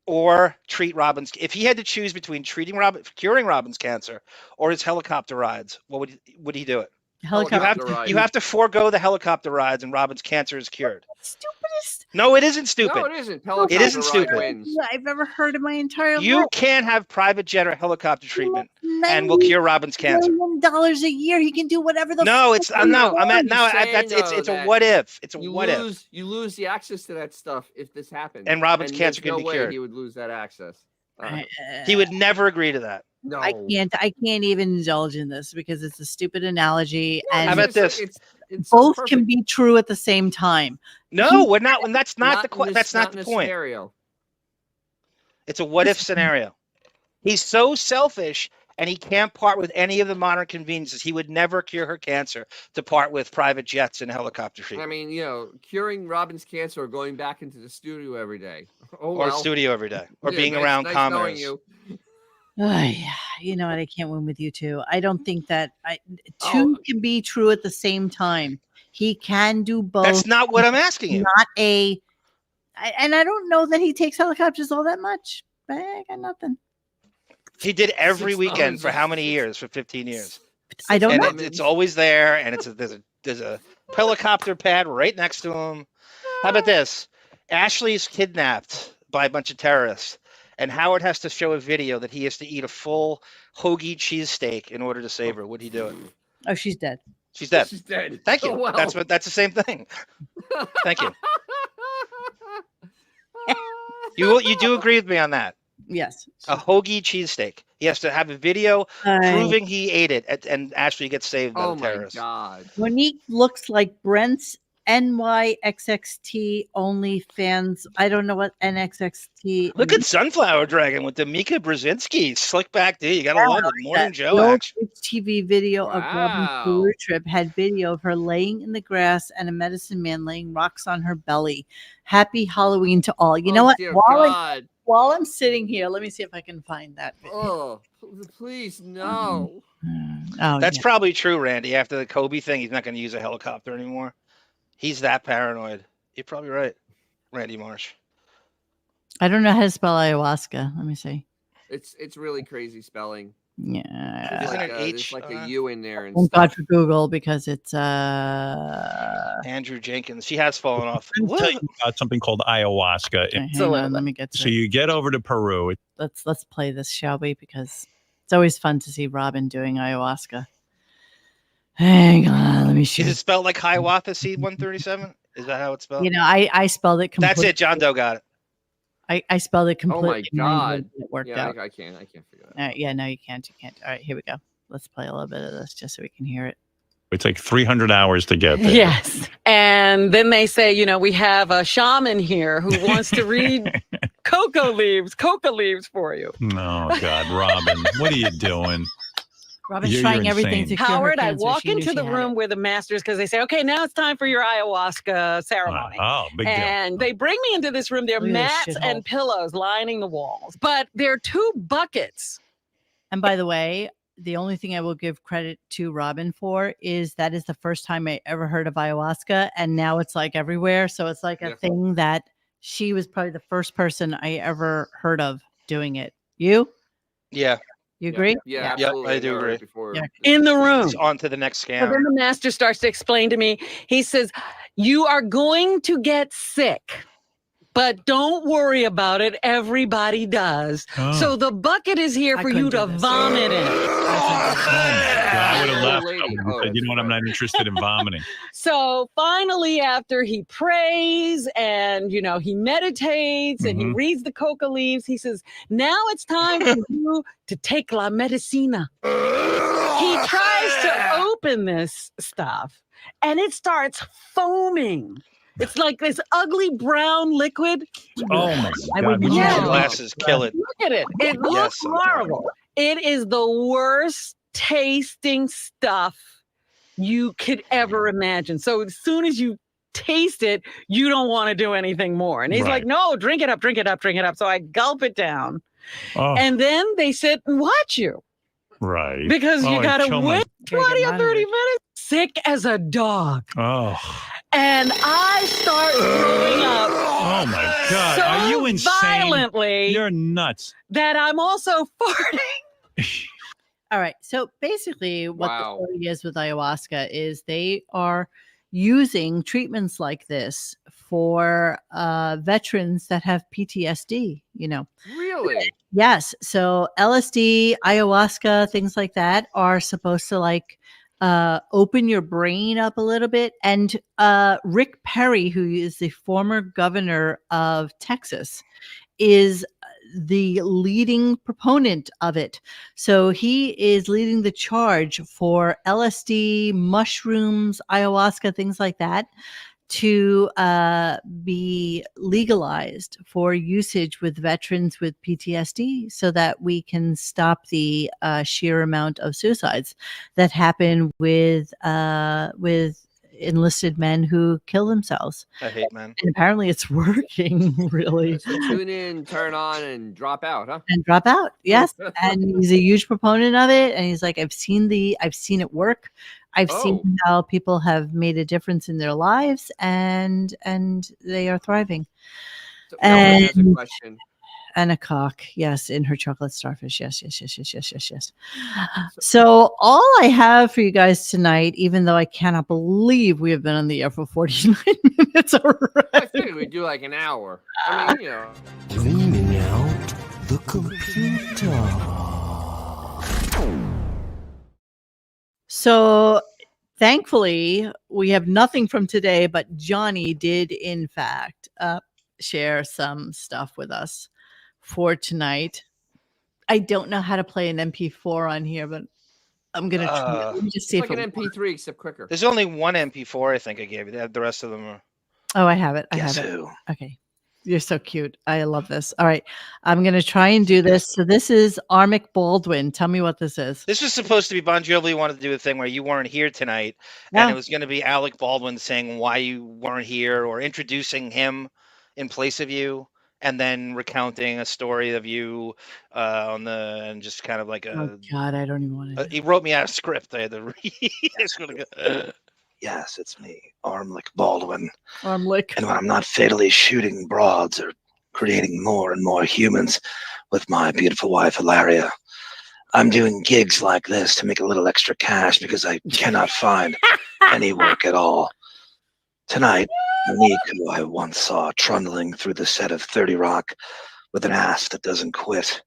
or treat Robin's? If he had to choose between curing Robin's cancer or his helicopter rides, what would he do it? You have to forego the helicopter rides, and Robin's cancer is cured. Stupidest. No, it isn't stupid. No, it isn't. It isn't stupid. I've ever heard in my entire life. You can't have private jet or helicopter treatment, and we'll cure Robin's cancer. $1 million a year. He can do whatever the. No, it's it's a what if. It's a what if. You lose the access to that stuff if this happens. And Robin's cancer can be cured. He would lose that access. He would never agree to that. No, I can't even indulge in this because it's a stupid analogy. Yeah, and how about this? It's both so can be true at the same time. No, we're not. And that's not the point. Scenario. It's a what if scenario. He's so selfish, and he can't part with any of the modern conveniences. He would never cure her cancer to part with private jets and helicopter treatment. I mean, curing Robin's cancer or going back into the studio every day. Or studio every day. Or being around commoners. You know what? I can't win with you two. I don't think that two can be true at the same time. He can do both. That's not what I'm asking you. And I don't know that he takes helicopters all that much. I got nothing. He did every weekend for how many years? For 15 years. I don't know. It's always there, and there's a helicopter pad right next to him. How about this? Ashley's kidnapped by a bunch of terrorists, and Howard has to show a video that he has to eat a full hoagie cheesesteak in order to save her. Would he do it? Oh, she's dead. She's dead. She's dead. Thank you. Oh, wow. That's the same thing. Thank you. You do agree with me on that? Yes. A hoagie cheesesteak. He has to have a video proving he ate it, and Ashley gets saved by the terrorists. Oh my God. Monique looks like Brent's NYXXT OnlyFans. I don't know what NXXT. Look at Sunflower Dragon with the Mika Brzezinski. Slick back, dude. You gotta love it. Morning Joe The old action. TV video of Robin's Wow. career trip had video of her laying in the grass and a medicine man laying rocks on her belly. Happy Halloween to all. You know what? Dear While God. I'm sitting here, let me see if I can find that video. Oh, please no. Oh, That's yeah. probably true, Randy. After the Kobe thing, he's not going to use a helicopter anymore. He's that paranoid. You're probably right, Randy Marsh. I don't know how to spell ayahuasca. Let me see. It's really crazy spelling. Yeah. Isn't it There's H? like a U in there and Thank stuff. God for Google because it's Andrew Jenkins. She has fallen off. I'm tell you about something called ayahuasca. Okay, hang on, let me get to So it. you get over to Peru. Let's play this, shall we? Because it's always fun to see Robin doing ayahuasca. Hang on, let me show Is you. it spelled like Hiawatha Seed 137? Is that how it's spelled? You know, I spelled it completely. That's it. John Doe got it. I spelled it Oh my completely. manually, God. but it worked Yeah, out. I can't figure that out. Yeah, no, you can't. All right, here we go. Let's play a little bit of this just so we can hear it. It's like 300 hours to get there. Yes. And then they say, you know, we have a shaman here who wants to read coca leaves for you. Oh, God, Robin, what are you doing? Robin's You're trying everything insane. to cure her Howard, I cancer. walk She knew into she the had room it. where the masters, because they say, okay, now it's time for your ayahuasca ceremony. Oh, big deal. And they bring me into this room. There are Look at this mats shithole. and pillows lining the walls, but there are two buckets. And by the way, the only thing I will give credit to Robin for is that is the first time I ever heard of ayahuasca, and now it's like everywhere. So it's like a Yeah. thing that she was probably the first person I ever heard of doing it. You Yeah. You agree? Yeah, Yep, absolutely. I do never heard it agree. Before Yeah. In the room. It's on to the next So scam. then the master starts to explain to me. He says, you are going to get sick, but don't worry about it. Everybody does. Oh. So the bucket is here I for you couldn't to do this. vomit in. I would have Little left. lady. I would've Oh, said, you know what? I'm not interested in vomiting. So finally, after he prays and, you know, he meditates and he Mhm. reads the coca leaves, he says, now it's time for you to take la medicina. He tries to open this stuff and it starts foaming. It's like this ugly brown liquid. Oh, my I God. wouldn't Did you Yeah. get it? Glasses kill it. Look at it. It looks Yes, I'm sorry. horrible. It is the worst tasting stuff you could ever imagine. So as soon as you taste it, you don't want to do anything more. And he's Right. like, no, drink it up, drink it up, drink it up. So I gulp it down. Oh, And then they sit and watch you right. because you I'd got to kill my- wait Gotta 20 get or out of 30 it. minutes, sick as a dog. Oh, And I start throwing up oh my God. so Are you insane? violently You're nuts. that I'm also farting. All right. So basically, what Wow. the story is with ayahuasca is they are using treatments like this for veterans that have PTSD. You know, Really? yes. So LSD, ayahuasca, things like that are supposed to like open your brain up a little bit. And Rick Perry, who is the former governor of Texas, is the leading proponent of it. So he is leading the charge for LSD, mushrooms, ayahuasca, things like that, to be legalized for usage with veterans with PTSD so that we can stop the sheer amount of suicides that happen with enlisted men who kill themselves. I hate men. And apparently it's working really. So tune in, turn on, and drop out, huh? And drop out. Yes. And he's a huge proponent of it. And he's like, I've seen it work. I've seen how people have made a difference in their lives and they are thriving. So Melvin has a And- question. And a cock, yes, in her chocolate starfish. Yes. So all I have for you guys tonight, even though I cannot believe we have been on the air for 49 minutes I already. figured we'd do like an hour. I mean, you know. Cleaning out the computer. So thankfully, we have nothing from today, but Johnny did, in fact, share some stuff with us for tonight. I don't know how to play an MP4 on here, but I'm gonna try. Let me just see It's if like an it works. MP3 except quicker. There's only one MP4 I think I gave you. The rest of them are. Oh, I have it. I Guess have it. who? Okay. You're so cute. I love this. All right. I'm going to try and do this. So this is Armic Baldwin. Tell me what this is. This was supposed to be Bon Jovi wanted to do a thing where you weren't here tonight, Yeah. and it was going to be Alec Baldwin saying why you weren't here or introducing him in place of you, and then recounting a story of you and just kind of like Oh God, I don't even want to. he wrote me out a script I had to read. It's really good. Yes, it's me, Armlick Baldwin. Armlick. And when I'm not fatally shooting broads or creating more and more humans with my beautiful wife, Hilaria, I'm doing gigs like this to make a little extra cash because I cannot find any work at all. Tonight, Monique, who I once saw trundling through the set of 30 Rock with an ass that doesn't quit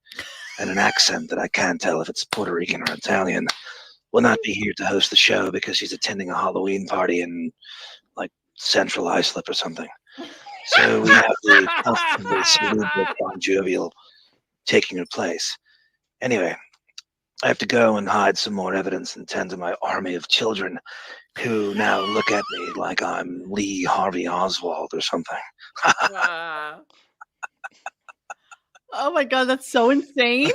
and an accent that I can't tell if it's Puerto Rican or Italian, will not be here to host the show because she's attending a Halloween party in like Central Islip or something. So we have the comfortably cerebral Bon Jovial taking her place. Anyway, I have to go and hide some more evidence and tend to my army of children who now look at me like I'm Lee Harvey Oswald or something. Oh my God, that's so insane.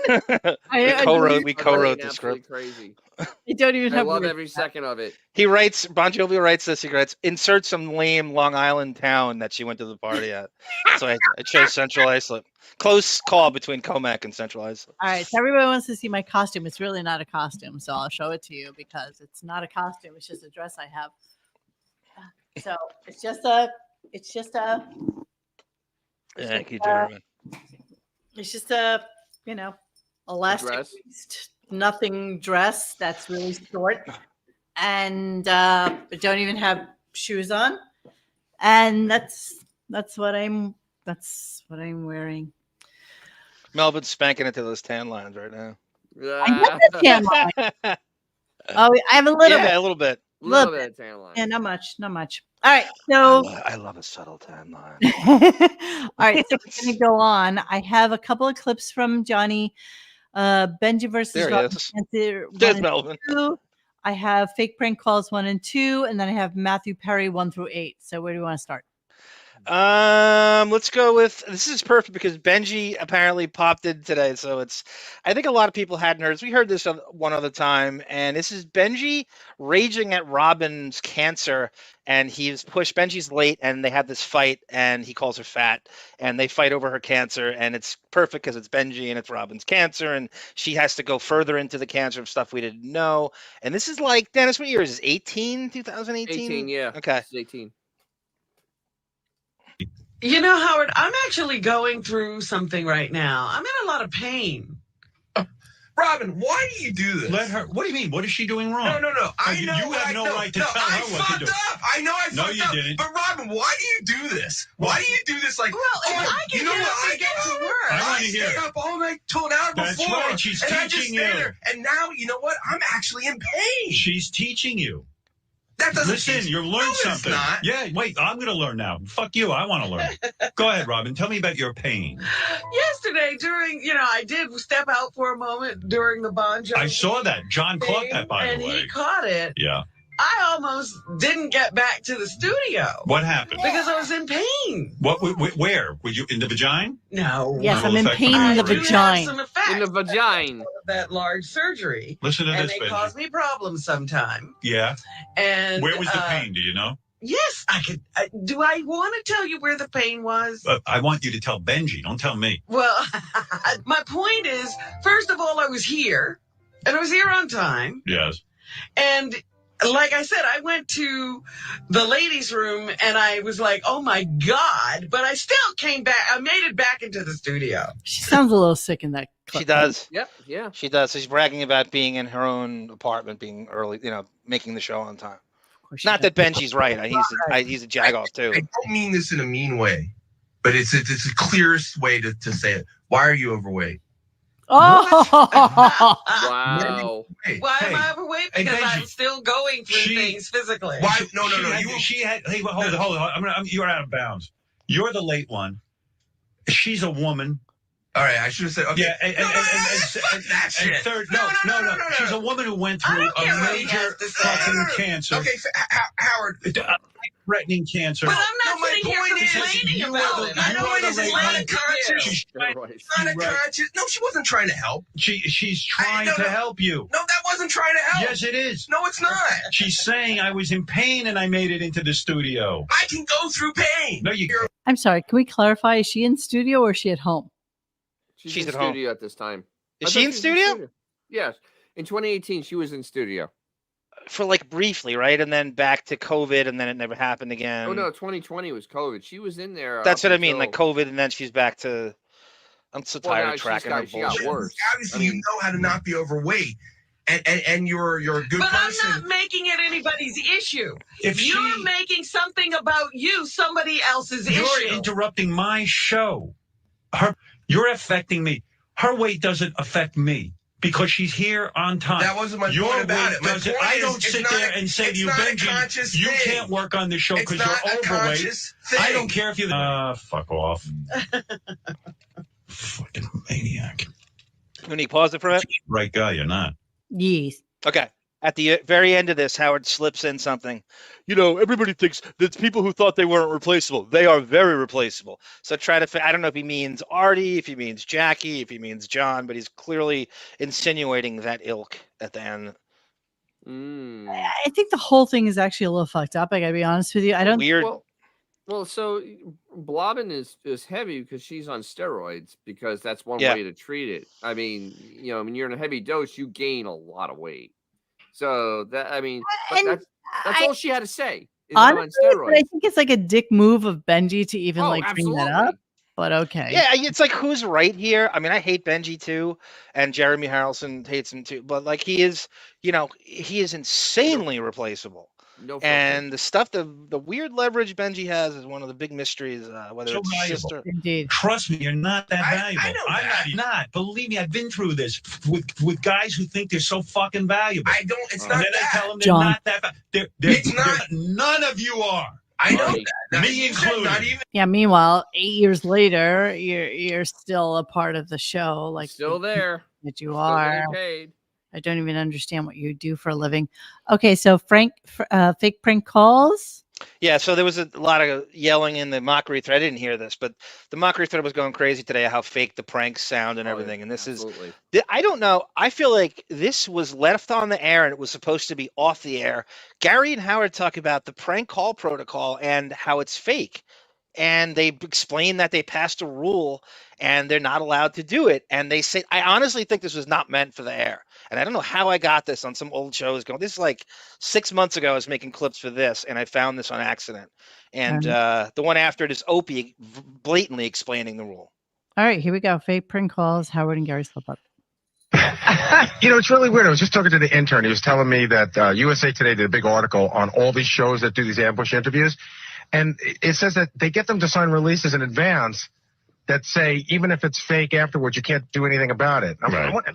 We co-wrote the script. Crazy. I don't even I have love words every for that. second of it. Bon Jovi writes this, he writes, insert some lame Long Island town that she went to the party at. So I chose Central Islip. Close call between Comac and Central Islip. All right, so everybody wants to see my costume. It's really not a costume, so I'll show it to you because it's not a costume. It's just a dress I have. So it's just a Thank you, Jeremy. It's just a, elastic dress? waist, nothing dress that's really short, and I don't even have shoes on, and that's what I'm wearing. Melvin's spanking into those tan lines right now. I have the tan line. Oh, I have a little bit. A little bit. A little bit of tan line. Yeah, not much. All right, so I love a subtle tan line. all right, so we're gonna go on. I have a couple of clips from Johnny Benji versus There he Robin is. Cancer, There's 1 and Melvin. 2. I have fake prank calls 1 and 2, and then I have Matthew Perry 1 through 8. So where do you want to start? Let's go with this is perfect because Benji apparently popped in today, so I think a lot of people hadn't heard this. We heard this one other time, and this is Benji raging at Robin's cancer, and Benji's late, and they have this fight, and he calls her fat, and they fight over her cancer, and it's perfect because it's Benji and it's Robin's cancer, and she has to go further into the cancer of stuff we didn't know. And this is like, Dennis, what year is this? 2018? 18, yeah. Okay. It's 18. You know, Howard, I'm actually going through something right now. I'm in a lot of pain. Robin, why do you do this? Let her. What do you mean? What is she doing wrong? No. You have no right to tell her what to do. I know I fucked up. Didn't. But Robin, why do you do this? Why do you do this? Like, Well, if I can get to work. I want to stay hear. up all night till an hour That's before. right. She's and I just teaching stay you. there. And now, you know what? I'm actually in pain. She's teaching you. That doesn't Listen, teach- you've learned No, it's something. not. Yeah, wait, I'm going to learn now. Fuck you. I want to learn. Go ahead, Robin. Tell me about your pain. Yesterday, I did step out for a moment during the Bon Jovi I saw that. John caught thing, that, by and the way. he caught it. Yeah. I almost didn't get back to the studio. What happened? Because I was in pain. Where? Were you in the vagina? No. Yes, Well, I'm in effect pain on in the the I do have vagina. some effects In the vagina. of that large surgery. Listen to And this, they Benji. cause me problems sometime. Yeah. And Where was the pain? Do you know? Yes, I could. Do I want to tell you where the pain was? I want you to tell Benji. Don't tell me. Well, my point is, first of all, I was here, and I was here on time. Yes. And like I said, I went to the ladies' room, and I was like, oh my God, but I still came back. I made it back into the studio. She sounds a little sick in that clip. She does. Yep, yeah. She does. She's bragging about being in her own apartment, being early, making the show on time. Of course she Not does. that Benji's right. He's a jagoff too. I don't mean this in a mean way, but it's the clearest way to say it. Why are you overweight? Oh, Wow. Hey, Why Hey. am I overweight? Hey, Because Benji. I'm still going through things physically. Why? No. She had. Hey, hold on. You're out of bounds. You're the late one. She's a woman. All right, I should have said, okay. Yeah, and third, no. She's a woman who went through a major fucking cancer. Okay, Howard. Threatening cancer. But I'm not sitting here complaining about it. I don't want to She's trying to conscious. No, she wasn't trying to help. She's trying to help you. No, that wasn't trying to help. Yes, it is. No, it's not. She's saying I was in pain and I made it into the studio. I can go through pain. No, you. I'm sorry. Can we clarify? Is she in studio or is she at home? She's in at home. studio at this time. Is she in studio? Yes. In 2018, she was in studio. For like briefly, right? And then back to COVID, and then it never happened again. Oh no, 2020 was COVID. She was in there. That's what I mean, like COVID, and then she's back to. I'm so tired of tracking her she got bullshit. worse. Obviously, you know how to not be overweight, and you're a good but person. I'm not making it anybody's issue. If you're making something about you somebody else's issue. You're interrupting my show. You're affecting me. Her weight doesn't affect me. Because she's here on time. That wasn't my point about it. I don't sit there and say to you, Benji, you can't work on the show because you're overweight. I don't care if you. Fuck off. Fucking maniac. Can you pause it for a minute? Right guy, you're not. Yes. Okay. At the very end of this, Howard slips in something. You know, everybody thinks that people who thought they weren't replaceable, they are very replaceable. So try to, I don't know if he means Artie, if he means Jackie, if he means John, but he's clearly insinuating that ilk at the end. I think the whole thing is actually a little fucked up. I gotta be honest with you. I don't. Weird. Well, so Blobbin is heavy because she's on steroids because that's one way to treat it. I mean, when you're in a heavy dose, you gain a lot of weight. So that's all she had to say. Honestly, I think it's like a dick move of Benji to even bring that up. But okay. Yeah, it's like who's right here? I mean, I hate Benji too, and Jeremy Harrelson hates him too. But like he is insanely replaceable. And the stuff, the weird leverage Benji has is one of the big mysteries. Whether So it's valuable. sister, Indeed. Trust me, you're not that valuable. I know I'm not. Believe me, I've been through this with guys who think they're so fucking valuable. I don't. It's And not then that. I tell them they're John. not that. It's not. None of you are. I know that. Me included. Not even. Yeah. Meanwhile, 8 years later, you're still a part of the show. Like still there. That you Still are. getting paid. I don't even understand what you do for a living. Okay, so Frank, fake prank calls. Yeah, so there was a lot of yelling in the mockery thread. I didn't hear this, but the mockery thread was going crazy today, how fake the pranks sound and everything. And this absolutely. I don't know. I feel like this was left on the air and it was supposed to be off the air. Gary and Howard talk about the prank call protocol and how it's fake. And they explain that they passed a rule and they're not allowed to do it. And they say, I honestly think this was not meant for the air. And I don't know how I got this on some old shows going, this is like 6 months ago, I was making clips for this and I found this on accident. And the one after it is Opie blatantly explaining the rule. All right, here we go. Fake prank calls. Howard and Gary slip up. It's really weird. I was just talking to the intern. He was telling me that USA Today did a big article on all these shows that do these ambush interviews. And it says that they get them to sign releases in advance that say, even if it's fake afterwards, you can't do anything about it.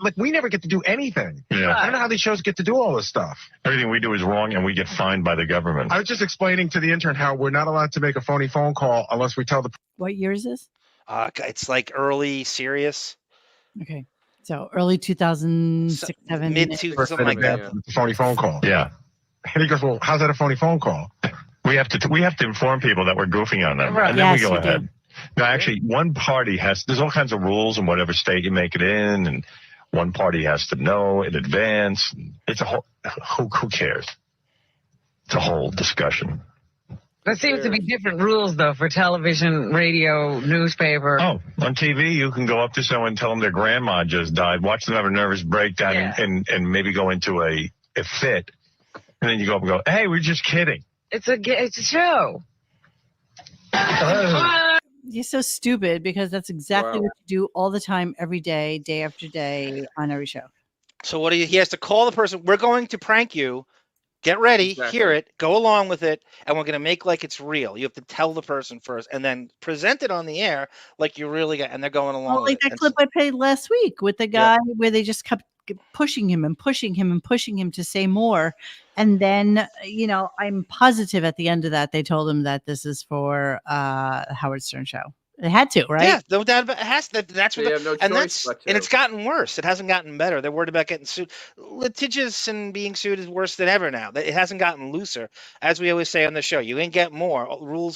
Like, we never get to do anything. Yeah. I don't know how these shows get to do all this stuff. Everything we do is wrong, and we get fined by the government. I was just explaining to the intern how we're not allowed to make a phony phone call unless we tell the... What year is this? It's like early serious. Okay. So early 2006, 7. Mid something like that. The phony phone call. Yeah. And he goes, well, how's that a phony phone call? We have to inform people that we're goofing on them, Right. and then Yes, we go you ahead. do. No, actually, one party there's all kinds of rules in whatever state you make it in, and one party has to know in advance. It's a whole, who cares? It's a whole discussion. There seems to be different rules, though, for television, radio, newspaper. Oh, on TV, you can go up to someone and tell them their grandma just died, watch them have a nervous breakdown, and maybe go into a fit. And then you go up and go, hey, we're just kidding. It's a show. You're so stupid because that's exactly what you do all the time, every day, day after day, on every show. So he has to call the person. We're going to prank you. Get ready, hear it, go along with it, and we're going to make like it's real. You have to tell the person first and then present it on the air like you really got, and they're going along Well, with like it. that clip I played last week with the guy where they just kept pushing him and pushing him and pushing him to say more. And then, I'm positive at the end of that, they told him that this is for Howard Stern show. They had to, right? Yeah, no doubt about it. That's what They have no and choice but and to. it's gotten worse. It hasn't gotten better. They're worried about getting sued. Litigious and being sued is worse than ever now. It hasn't gotten looser. As we always say on the show, you ain't get more.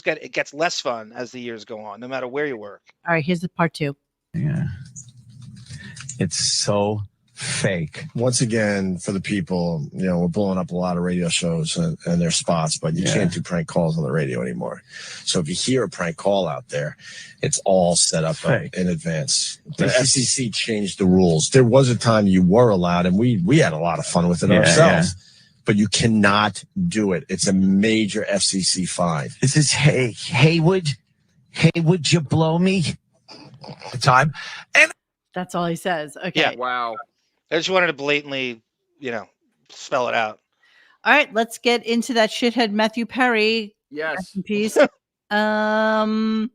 It gets less fun as the years go on, no matter where you work. All right, here's the part 2. Yeah. It's so fake. Once again, for the people, we're blowing up a lot of radio shows and their spots, but you can't do prank calls on the radio anymore. So if you hear a prank call out there, it's all set up in advance. The FCC changed the rules. There was a time you were allowed, and we had a lot of fun with it ourselves. But you cannot do it. It's a major FCC fine. This is Haywood. Haywood, you blow me? The time. And that's all he says. Okay. Yeah. Wow. I just wanted to blatantly, spell it out. All right, let's get into that shithead Matthew Perry. Yes. Piece. You want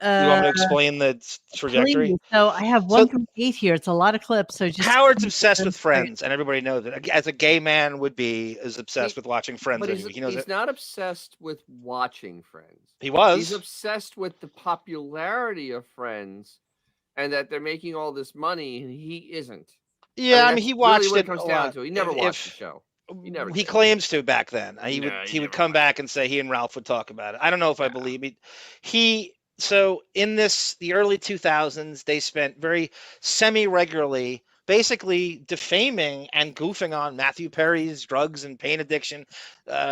me to explain the trajectory? Please. So I have 1 through 8 here. It's a lot of clips. So just Howard's obsessed with Friends, and everybody knows it. As a gay man would be, is obsessed with watching Friends. But He knows he's not obsessed with watching Friends. He was. He's obsessed with the popularity of Friends, and that they're making all this money, and he isn't. Yeah, I mean, he watched really what it. Comes down to. He never watched the show. He claims to back then. He would come back and say he and Ralph would talk about it. I don't know if I believe it. So in the early 2000s, they spent very semi-regularly basically defaming and goofing on Matthew Perry's drugs and pain addiction.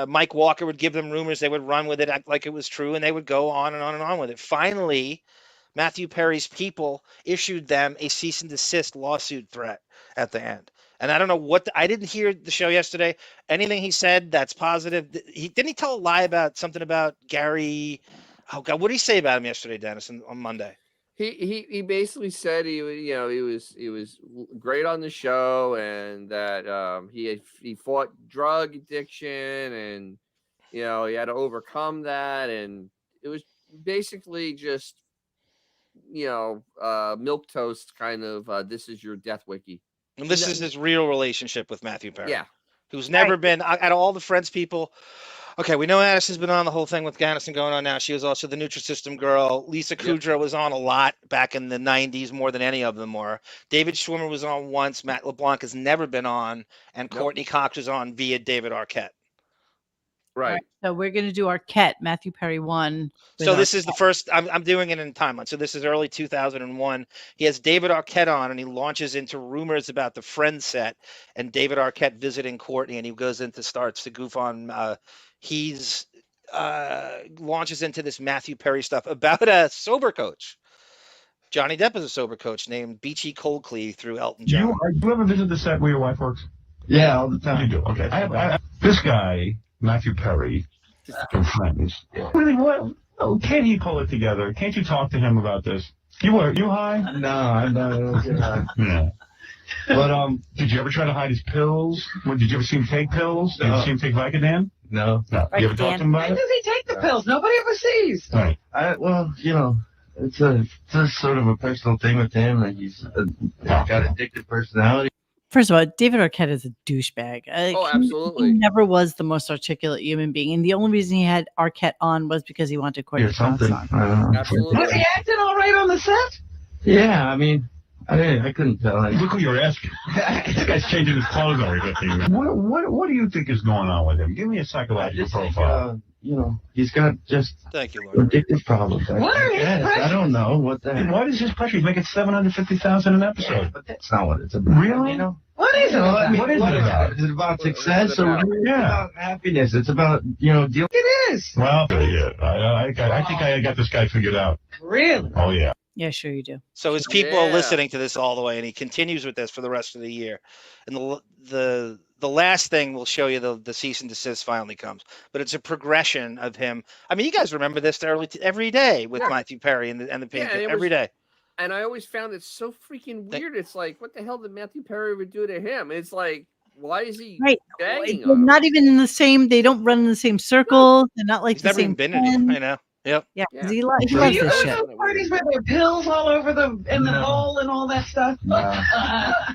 Mike Walker would give them rumors. They would run with it, act like it was true, and they would go on and on and on with it. Finally, Matthew Perry's people issued them a cease and desist lawsuit threat at the end. And I don't know I didn't hear the show yesterday. Anything he said that's positive. Didn't he tell a lie about something about Gary? Oh God, what did he say about him yesterday, Dennis, on Monday? He basically said he was great on the show, and that he fought drug addiction, and he had to overcome that, and it was basically just milquetoast kind of this is your death wiki. And this is his real relationship with Matthew Perry. Yeah. Who's never been out of all the Friends people. Okay, we know Addison's been on the whole thing with Addison going on now. She was also the Nutrisystem girl. Lisa Kudrow was on a lot back in the 90s, more than any of them were. David Schwimmer was on once. Matt LeBlanc has never been on. And Courtney Cox was on via David Arquette. Right. So we're going to do Arquette, Matthew Perry 1. So this is the first, I'm doing it in timeline. So this is early 2001. He has David Arquette on, and he launches into rumors about the Friends set and David Arquette visiting Courtney, and he starts to goof on, launches into this Matthew Perry stuff about a sober coach. Johnny Depp is a sober coach named Beachy Coldcleve through Elton John. You ever visit the set where your wife works? Yeah, all the time. You do, okay. This guy, Matthew Perry, from Friends. Really, what? Can't he pull it together? Can't you talk to him about this? You high? No, I'm not. I don't get high. Yeah. But did you ever try to hide his pills? Did you ever see him take pills? Did you see him take Vicodin? No. You ever talk to him about Why it? does he take the pills? Nobody ever sees. Right. It's a sort of a personal thing with him. Like he's got addictive personality. First of all, David Arquette is a douchebag. Absolutely. He never was the most articulate human being. And the only reason he had Arquette on was because he wanted Courtney Cox on. Absolutely. Was he acting all right on the set? Yeah, I mean, I couldn't tell. Look who you're asking. This guy's changing his clothes already. What do you think is going on with him? Give me a psychological profile. He's got just addictive problems. I don't know what the heck. What is his pressure? He's making $750,000 an episode. But that's not what it's about. Really? What is it about? What is it about? Is it about success or about happiness? It's about, deal. It is. Well, yeah. I think I got this guy figured out. Really? Oh, yeah. Yeah, sure you do. So his people are listening to this all the way, and he continues with this for the rest of the year. And the last thing we'll show you, the cease and desist finally comes, but it's a progression of him. I mean, you guys remember this every day with Matthew Perry and the Pink every day. And I always found it so freaking weird. It's like, what the hell did Matthew Perry would do to him? It's like, why is he bagging on him? Not even in the same. They don't run in the same circle. They're not like He's the never same. even been in it. I know. Yep. Yeah, because Yeah. he So loves you this go to shit. those parties where there are pills all over in the bowl and all that stuff? No,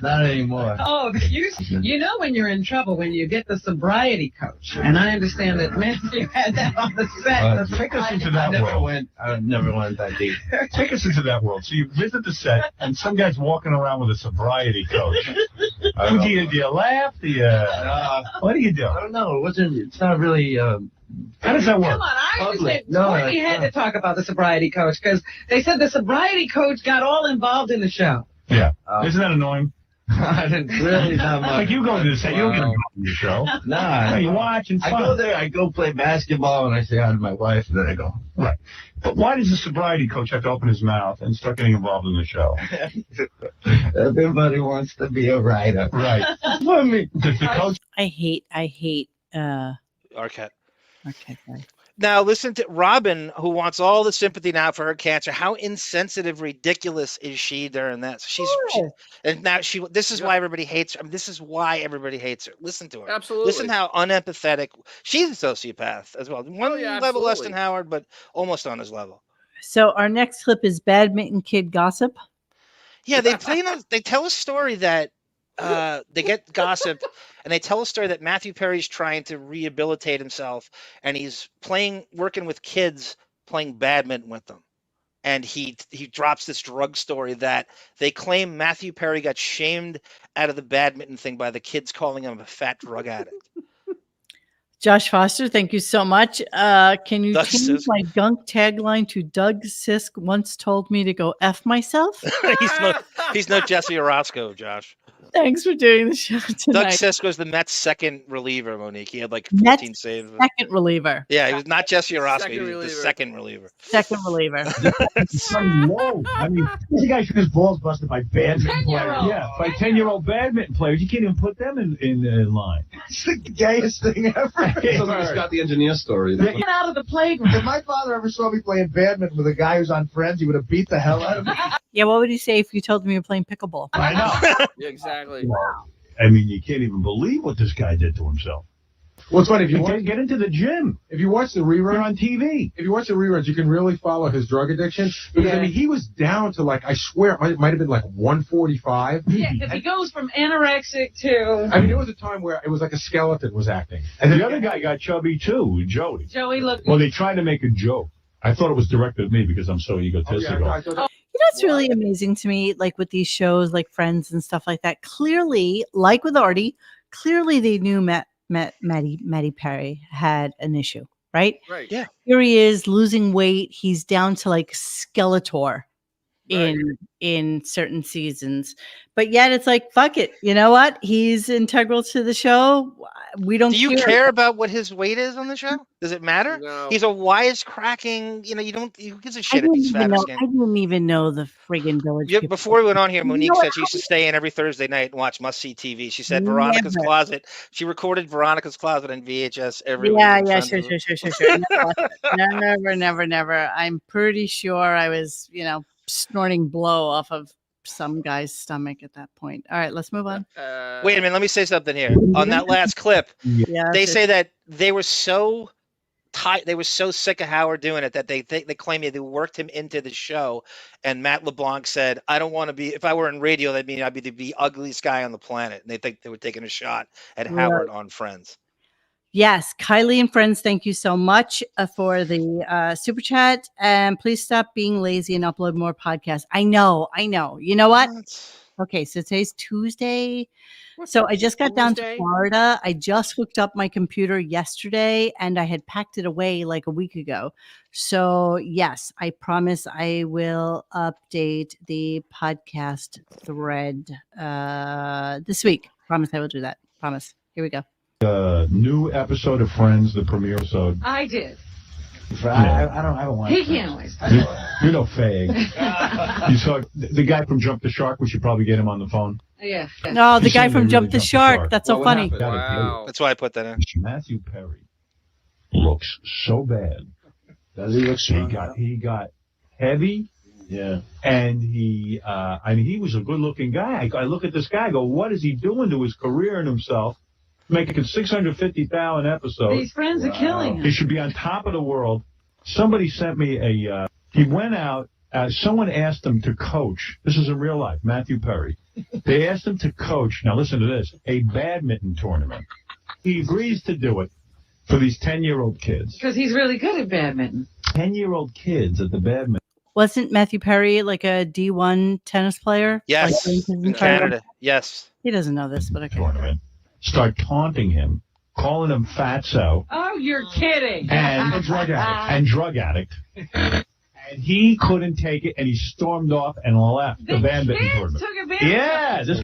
not anymore. Oh, you know when you're in trouble when you get the sobriety coach, and I understand that Matthew had that on the set. Take us into I that never world. went that deep. Take us into that world. So you visit the set, and some guy's walking around with a sobriety coach. Do you laugh? Do you? What do you do? I don't know. It's not really. How does that work? Come on, I understand. Public. No, Courtney had to talk about the sobriety coach because they said the sobriety coach got all involved in the show. Yeah. Isn't that annoying? I didn't really not much. Like you go to the set, you don't get involved in the show. Nah, You watch and I fun. go there. I go play basketball, and I say hi to my wife, and then I go. Right. But why does the sobriety coach have to open his mouth and start getting involved in the show? Everybody wants to be a writer. Right. For me. Does the coach? I hate Arquette. okay, sorry. Now listen to Robin, who wants all the sympathy now for her cancer. How insensitive, ridiculous is she during that? She and now this is why everybody hates her. I mean, this is why everybody hates her. Listen to her. Absolutely. Listen how unempathetic. She's a sociopath as well. One level less than absolutely. Howard, but almost on his level. So our next clip is Badminton Kid Gossip. Yeah, they tell a story that they get gossip, and they tell a story that Matthew Perry's trying to rehabilitate himself, and he's working with kids, playing badminton with them. And he drops this drug story that they claim Matthew Perry got shamed out of the badminton thing by the kids calling him a fat drug addict. Josh Foster, thank you so much. Can you Doug change Sisk. my Gunk tagline to Doug Sisk once told me to go F myself? He's no Jesse Orozco, Josh. Thanks for doing the show Doug tonight. Sisk was the Mets' second reliever, Monique. He had like Mets 14 saves. second reliever. Yeah, he was not Jesse Orozco. Second He was the reliever. second reliever. Second reliever. Whoa. I mean, this guy shook his balls busted by badminton players. 10-year-old. Yeah, by 10-year-old badminton players. You can't even put them in line. It's the gayest thing ever. Somebody just got the engineer story. Get out of the playground. If my father ever saw me playing badminton with a guy who's on Friends, he would have beat the hell out of me. Yeah, what would you say if you told him you were playing pickleball? I know. Yeah, exactly. I mean, you can't even believe what this guy did to himself. Well, it's funny if you Get into the gym. if you watch the rerun You're on TV. If you watch the reruns, you can really follow his drug addiction. Because I mean, he was down to like, I swear, it might have been like 145. Yeah, because he goes from anorexic to I mean, there was a time where it was like a skeleton was acting. And the other guy got chubby too, Jody. Joey looked. Well, they tried to make a joke. I thought it was directed at me because I'm so egotistical. I thought You know what's really amazing to me, like with these shows like Friends and stuff like that? Clearly, like with Artie, clearly they knew Matty Perry had an issue, right? Right. Yeah. Here he is losing weight. He's down to like Skeletor in certain seasons. But yet it's like, fuck it. You know what? He's integral to the show. We don't Do you care about what his weight is on the show? Does it matter? No. He's a wisecracking, who gives a I shit if didn't, he's even fat or know, skinny? I didn't even know the friggin' Village Yeah, people. before we went on here, Monique know said she used to stay in every Thursday night and watch must-see TV. She said Veronica's Never. Closet. She recorded Veronica's Closet on VHS every Yeah, week. yeah, sure. Never. I'm pretty sure I was, snorting blow off of some guy's stomach at that point. All right, let's move on. Wait a minute, let me say something here. On that last clip, Yeah, they say that they were so they were so sick of Howard doing it that they claim they worked him into the show. And Matt LeBlanc said, "I don't want to be. If I were in radio, that'd mean I'd be the ugliest guy on the planet." And they think they were taking a shot at Howard on Friends. Yes, Kylie and friends, thank you so much for the super chat. And please stop being lazy and upload more podcasts. I know. You know what? Okay, so today's Tuesday. So I just got down to Florida. I just hooked up my computer yesterday and I had packed it away like a week ago. So yes, I promise I will update the podcast thread this week. Promise I will do that. Promise. Here we go. New episode of Friends, the premiere episode. I did. I haven't watched He can't always. You know, Fag. You saw the guy from Jump the Shark. We should probably get him on the phone. Yeah. No, the He's guy saying from they Jump really the jumped Shark. That's so Well, what funny. happened? Wow. That's why I put that in. Matthew Perry looks so bad. Does he look He got heavy. Yeah. And he was a good-looking guy. I look at this guy. I go, what is he doing to his career and himself? Making $650,000 an episode. These friends are killing him. He should be on top of the world. Somebody sent me a. He went out. Someone asked him to coach. This is in real life. Matthew Perry. They asked him to coach. Now listen to this: a badminton tournament. He agrees to do it for these 10-year-old kids. Because he's really good at badminton. 10-year-old kids at the badminton. Wasn't Matthew Perry like a D1 tennis player? Yes, Like in Canada. Yes. He doesn't know this, but okay. Tournament. Start taunting him, calling him fatso. Oh, you're kidding. And a drug addict. And he couldn't take it, and he stormed off and left the badminton tournament. Took advantage. Yeah.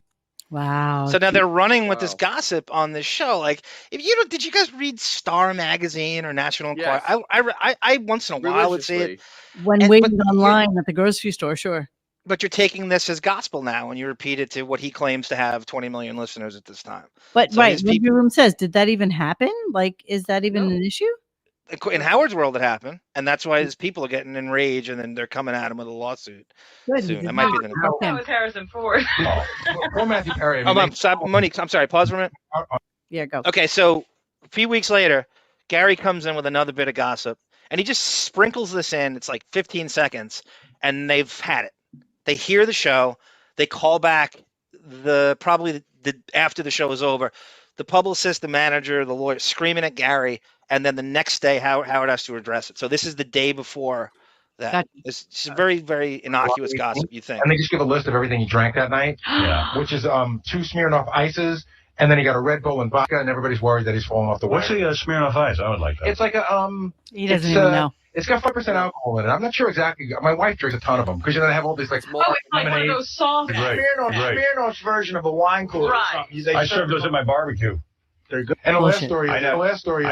Wow. So now they're running with this gossip on this show. Like, if you don't, did you guys read Star Magazine or National Enquirer? I once in a while would see it. When waiting online at the grocery store, sure. But you're taking this as gospel now, and you repeat it to what he claims to have 20 million listeners at this time. But So right, his Movie Room says, did that even happen? Like, is that even an issue? In Howard's world, it happened, and that's why his people are getting enraged, and then they're coming at him with a lawsuit soon. That might be the That was Harrison Ford. Poor Matthew Perry. Monique, I'm sorry. Pause for a minute. Yeah, go. Okay, so a few weeks later, Gary comes in with another bit of gossip, and he just sprinkles this in. It's like 15 seconds, and they've had it. They hear the show. They call back probably after the show is over. The publicist, the manager, the lawyer screaming at Gary, and then the next day Howard has to address it. So this is the day before that. Gotcha. It's very, very innocuous gossip, you think. And they just give a list of everything he drank that night, which is 2 Smirnoff Ices, and then he got a Red Bull and vodka, and everybody's worried that he's falling off the What's wagon. a Smirnoff Ice? I would like that. It's like a He doesn't even know. It's got 5% alcohol in it. I'm not sure exactly. My wife drinks a ton of them because they have all these like. Oh, it's like one of those soft. Smirnoff's version of a wine cooler. Right. I serve those at my barbecue. They're good. And the last story. I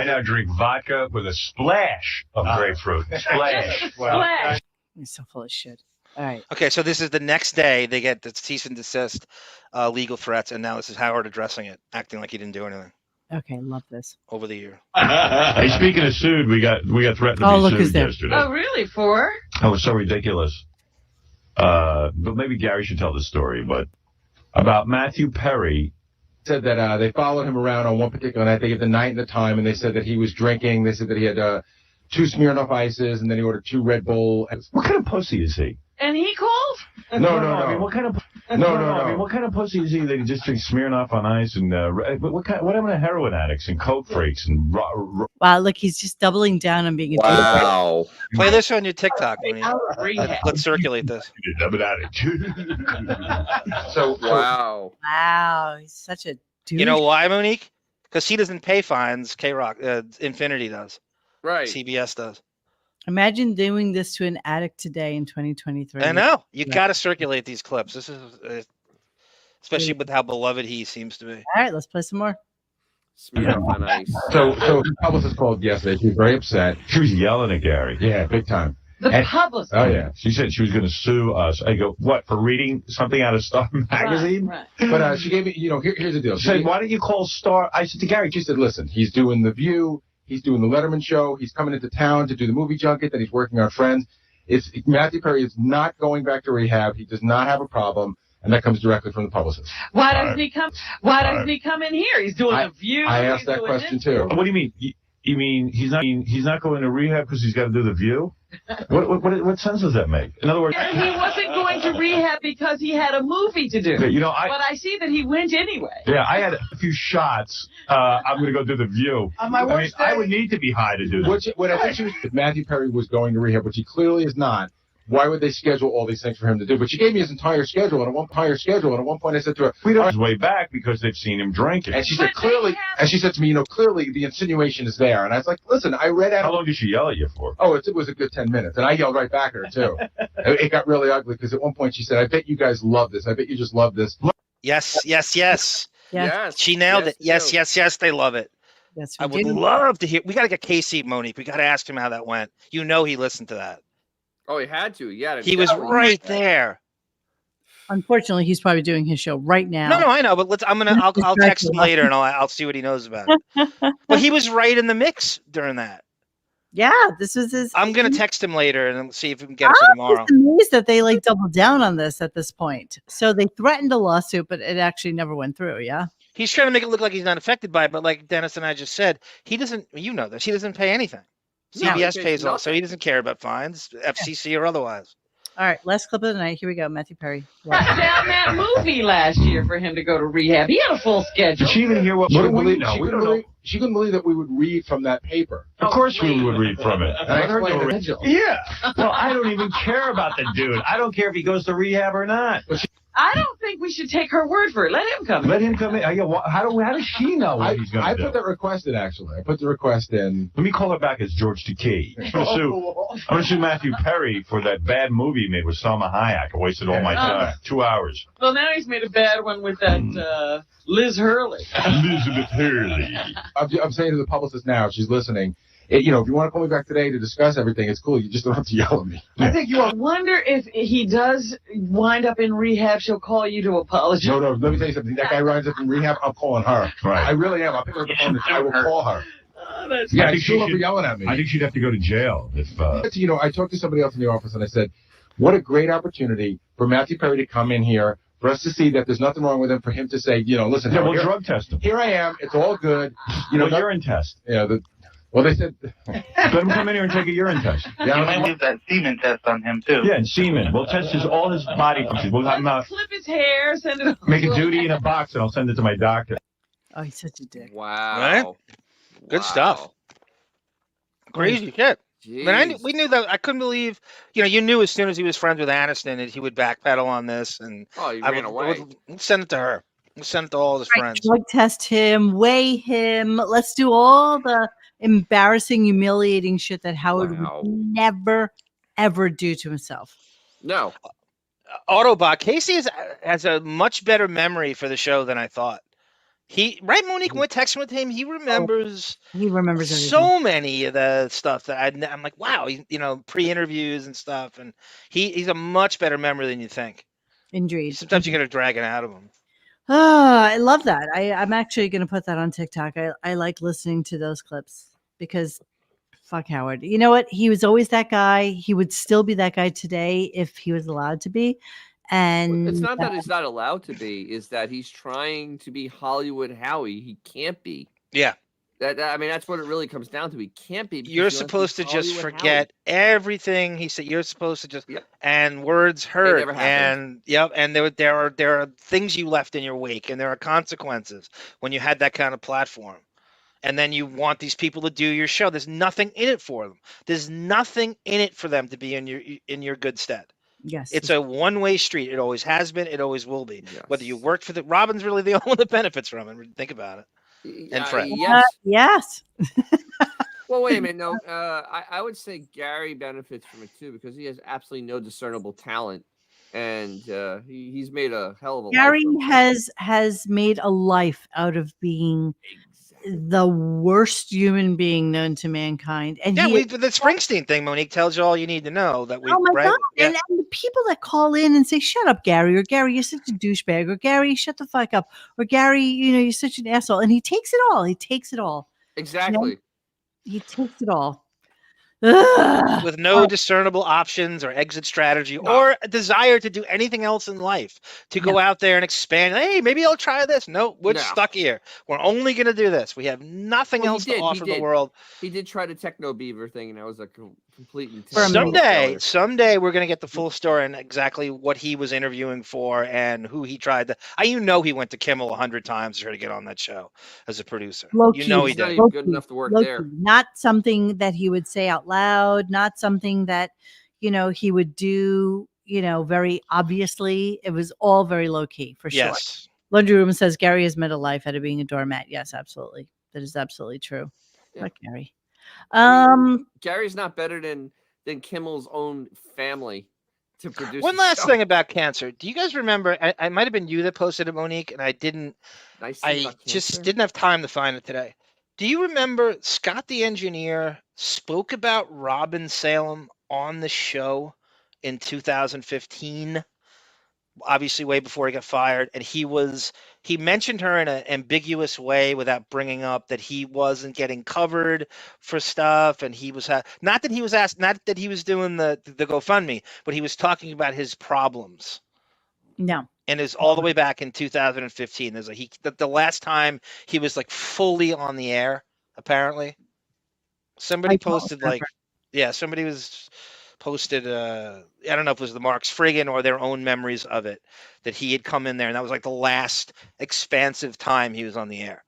now drink vodka with a splash of grapefruit. Splash. Splash. He's so full of shit. All right. Okay, so this is the next day. They get the cease and desist legal threats, and now this is Howard addressing it, acting like he didn't do anything Okay, love this. over the year. Hey, speaking of sued, we got threatened to be sued yesterday. Oh, really? For? That was so ridiculous. But maybe Gary should tell the story. But about Matthew Perry. Said that they followed him around on one particular night. They gave the night and the time, and they said that he was drinking. They said that he had 2 Smirnoff Ices, and then he ordered 2 Red Bull. What kind of pussy is he? And he called? No. I mean, what kind of I mean, what kind of pussy is he that he just drinks Smirnoff on ice and what happened to heroin addicts and coke freaks and Wow, look, he's just doubling down on being a Wow. Play this on your TikTok. Let's circulate this. I'm an addict. Wow. Wow, he's such a dude. You know why, Monique? Because he doesn't pay fines. K-Rock, Infinity does. Right. CBS does. Imagine doing this to an addict today in 2023. I know. You got to circulate these clips. This is, especially with how beloved he seems to be. All right, let's play some more. Smirnoff on ice. So the publicist called yesterday. She was very upset. She was yelling at Gary. Yeah, big time. The publicist. Oh yeah. She said she was going to sue us. I go, what, for reading something out of Star Magazine? Right. But she gave me, here's the deal. She said, why don't you call Star? I said to Gary, She said, listen, he's doing The View. He's doing the Letterman show. He's coming into town to do the movie junket. That he's working on Friends. Matthew Perry is not going back to rehab. He does not have a problem, and that comes directly from the publicist. Why doesn't he come? Why doesn't he come in here? He's doing The View. I asked that question too. What do you mean? You mean he's not going to rehab because he's got to do The View? What sense does that make? In other words, he wasn't going to rehab because he had a movie to do. You know, but I see that he went anyway. Yeah, I had a few shots. I'm going to go do The View. I would need to be high to do that. What I think if Matthew Perry was going to rehab, which he clearly is not, why would they schedule all these things for him to do? But she gave me his entire schedule, and at one point I said to her, "We don't his way back because they've seen him drinking." And she said clearly, and she said to me, clearly the insinuation is there. And I was like, listen, I read out. How long did she yell at you for? Oh, it was a good 10 minutes, and I yelled right back at her too. It got really ugly because at one point she said, "I bet you guys love this. I bet you just love this." Yes. Yes. She nailed it. Yes. They love it. Yes, I would love to hear. We got to get KC, Monique. We got to ask him how that went. He listened to that. Oh, he had to. Yeah. He was right there. Unfortunately, he's probably doing his show right now. No, I know, but I'll text him later and I'll see what he knows about it. But he was right in the mix during that. Yeah, this was his. I'm gonna text him later and see if we can get it for tomorrow. I'm amazed that they doubled down on this at this point. So they threatened a lawsuit, but it actually never went through. Yeah. He's trying to make it look like he's not affected by it, but like Dennis and I just said, he doesn't. You know this. He doesn't pay anything. No, he CBS pays pays all, so nothing. he doesn't care about fines, FCC or otherwise. All right, last clip of the night. Here we go. Matthew Perry. Shut down that movie last year for him to go to rehab. He had a full schedule. Did she even hear what She we couldn't believe, No, she we couldn't don't know. believe, she couldn't believe that we would read from that paper. Of course we would read from it. And I explained it. Yeah. Well, I don't even care about the dude. I don't care if he goes to rehab or not. I don't think we should take her word for it. Let him come in. Let him come in. How does she know what he's going to do? I put that request in, actually. I put the request in. Let me call her back as George Takei. I'm going to sue Matthew Perry for that bad movie he made with Salma Hayek. I wasted all my time. 2 hours. Well, now he's made a bad one with that Liz Hurley. Elizabeth Hurley. I'm saying to the publicist now, if she's listening, if you want to call me back today to discuss everything, it's cool. You just don't have to yell at me. I think you wonder if he does wind up in rehab, she'll call you to apologize. No, let me tell you something. That guy winds up in rehab, I'm calling her. Right. I really am. I'll pick her up the phone and I will call her. That's Yeah, she'll be yelling at me. I think she'd have to go to jail if. I talked to somebody else in the office and I said, what a great opportunity for Matthew Perry to come in here, for us to see that there's nothing wrong with him, for him to say, listen. Yeah, we'll drug test him. Here I am. It's all good. Urine test. Yeah, well, they said. Let him come in here and take a urine test. Yeah, You might do that semen test on him too. Yeah, and semen. We'll test all his body functions. We'll have him out. Clip his hair, send it. Make a duty in a box, and I'll send it to my doctor. Oh, he's such a dick. Wow. Right? Good stuff. Crazy shit. But we knew that. I couldn't believe, you knew as soon as he was friends with Aniston that he would backpedal on this, and he ran away. We'll send it to her. We'll send it to all his friends. Drug test him, weigh him. Let's do all the embarrassing, humiliating shit that Howard would never, ever do to himself. No. Autobot, Casey has a much better memory for the show than I thought. Monique, when we're texting with him, he remembers. He remembers everything. So many of the stuff that I'm like, wow, pre-interviews and stuff, and he's a much better memory than you think. Indeed. Sometimes you got to drag it out of him. Oh, I love that. I'm actually going to put that on TikTok. I like listening to those clips because fuck Howard. You know what? He was always that guy. He would still be that guy today if he was allowed to be. And it's not that he's not allowed to be, is that he's trying to be Hollywood Howie. He can't be. Yeah. That's what it really comes down to. He can't be. You're supposed to just forget everything he said. You're supposed to just and words hurt. never happened. And there are things you left in your wake, and there are consequences when you had that kind of platform. And then you want these people to do your show. There's nothing in it for them. There's nothing in it for them to be in your good stead. Yes. It's a one-way street. It always has been. It always will be. Yes. Whether you worked for Robin's really the only one that benefits from it. Think about it. And Fred. Yes. Well, wait a minute. No, I would say Gary benefits from it too because he has absolutely no discernible talent, and he's made a hell of a. Gary has made a life out of being the worst human being known to mankind. And the Springsteen thing, Monique, tells you all you need to know. That we. Oh my God! Yeah. And the people that call in and say, "Shut up, Gary," or "Gary, you're such a douchebag," or "Gary, shut the fuck up," or "Gary, you're such an asshole," and he takes it all. He takes it all. Exactly. He takes it all. With no discernible options or exit strategy or a desire to do anything else in life, to go out there and expand. Hey, maybe I'll try this. No, we're stuck here. We're only going to do this. We have nothing else to offer the world. He did try the Techno Beaver thing, and that was a complete. Someday we're going to get the full story and exactly what he was interviewing for and who he tried to. He went to Kimmel 100 times to try to get on that show as a producer. He did. He's not even good enough to work there. Not something that he would say out loud, not something that he would do very obviously. It was all very low key for sure. Yes. Laundry Room says Gary has met a life out of being a doormat. Yes, absolutely. That is absolutely true. Yeah. Like Gary. Gary's not better than Kimmel's own family to produce. One last thing about cancer. Do you guys remember? I might have been you that posted it, Monique, and I didn't. I just didn't have time to find it today. Do you remember Scott the engineer spoke about Robin Salem on the show in 2015? Obviously, way before he got fired, and he mentioned her in an ambiguous way without bringing up that he wasn't getting covered for stuff, and he was not that he was asked, not that he was doing the GoFundMe, but he was talking about his problems. No. And it's all the way back in 2015. There's the last time he was like fully on the air, apparently. Somebody I don't posted like, remember. yeah, somebody was posted. I don't know if it was the Marks Friggin or their own memories of it, that he had come in there, and that was like the last expansive time he was on the air.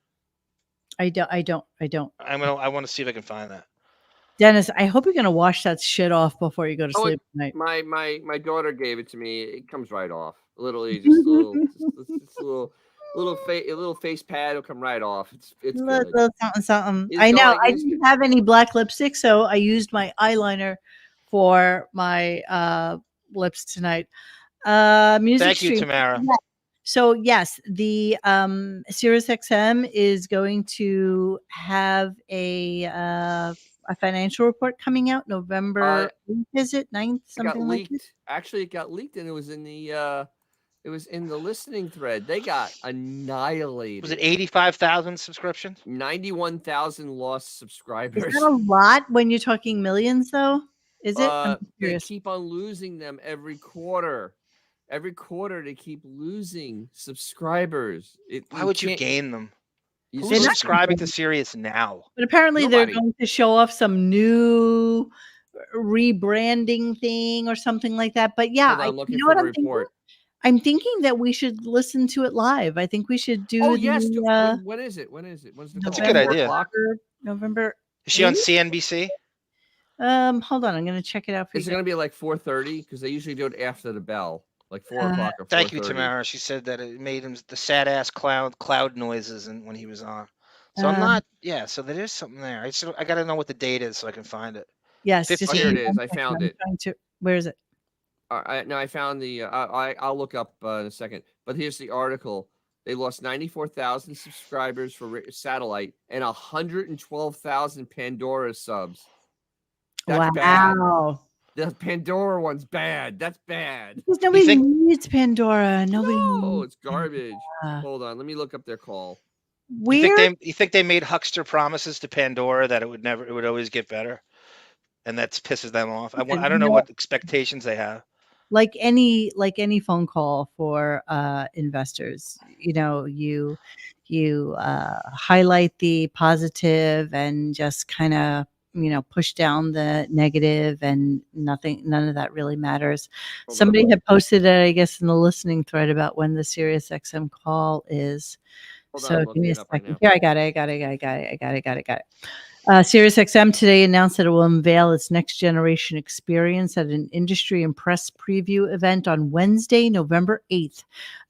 I don't. I want to see if I can find that. Dennis, I hope you're gonna wash that shit off before you go to Oh, sleep tonight. my daughter gave it to me. It comes right off. Literally, just a little, just a little face pad will come right off. It's good. Little something, something. It's I know. going. I It's didn't have any black lipstick, so I used my eyeliner for my lips tonight. Music Thank you, stream. Tamara. Yeah. So yes, the SiriusXM is going to have a financial report coming out November 8th, is it 9th, It got something like leaked. this? Actually, it got leaked, and it was in the listening thread. They got annihilated. Was it 85,000 subscriptions? 91,000 lost Is subscribers. that a lot when you're talking millions, though? Is it? I'm They curious. keep on losing them every quarter. Every quarter, they keep losing subscribers. Why would you can't- gain them? You're Who's supposed to- subscribing to Sirius now? But apparently they're Nobody. going to show off some new rebranding thing or something like that. But yeah, Hold on, I'm looking you know for what the I'm thinking? report. I'm thinking that we should listen to it live. I think we should do Oh yes. the When is it? When's the That's a call? good 4 idea. o'clock? November. Is she on 8th? CNBC? Hold on, I'm gonna check it out for Is it you. going to be like 4:30? Because they usually do it after the bell, like 4 Uh, o'clock or 4:30. Thank you, Tamara. She said that it made him the sad ass cloud noises and when he was on. So I'm not. Yeah. So there is something there. I got to know what the date is so I can find it. Yes, 15. just Oh, here it give me is. one I second. found I'm it. trying to. Where is it? No, I found the. I'll look up in a second. But here's the article. They lost 94,000 subscribers for satellite and 112,000 Pandora subs. That's bad. Wow. The Pandora one's bad. That's bad. Because nobody needs Pandora. Nobody. Oh, needs it's garbage. Pandora. Hold on, let me look up their call. Where? You think they made huckster promises to Pandora that it would always get better, and that pisses them off? I don't know what expectations they have. Like any phone call for investors, you highlight the positive and just kind of push down the negative, and none of that really matters. Somebody had posted it, I guess, in the listening thread about when the SiriusXM call is. Hold on, So I'm give me looking a it up right second. now. Here, I got it. SiriusXM today announced that it will unveil its next generation experience at an industry and press preview event on Wednesday, November 8th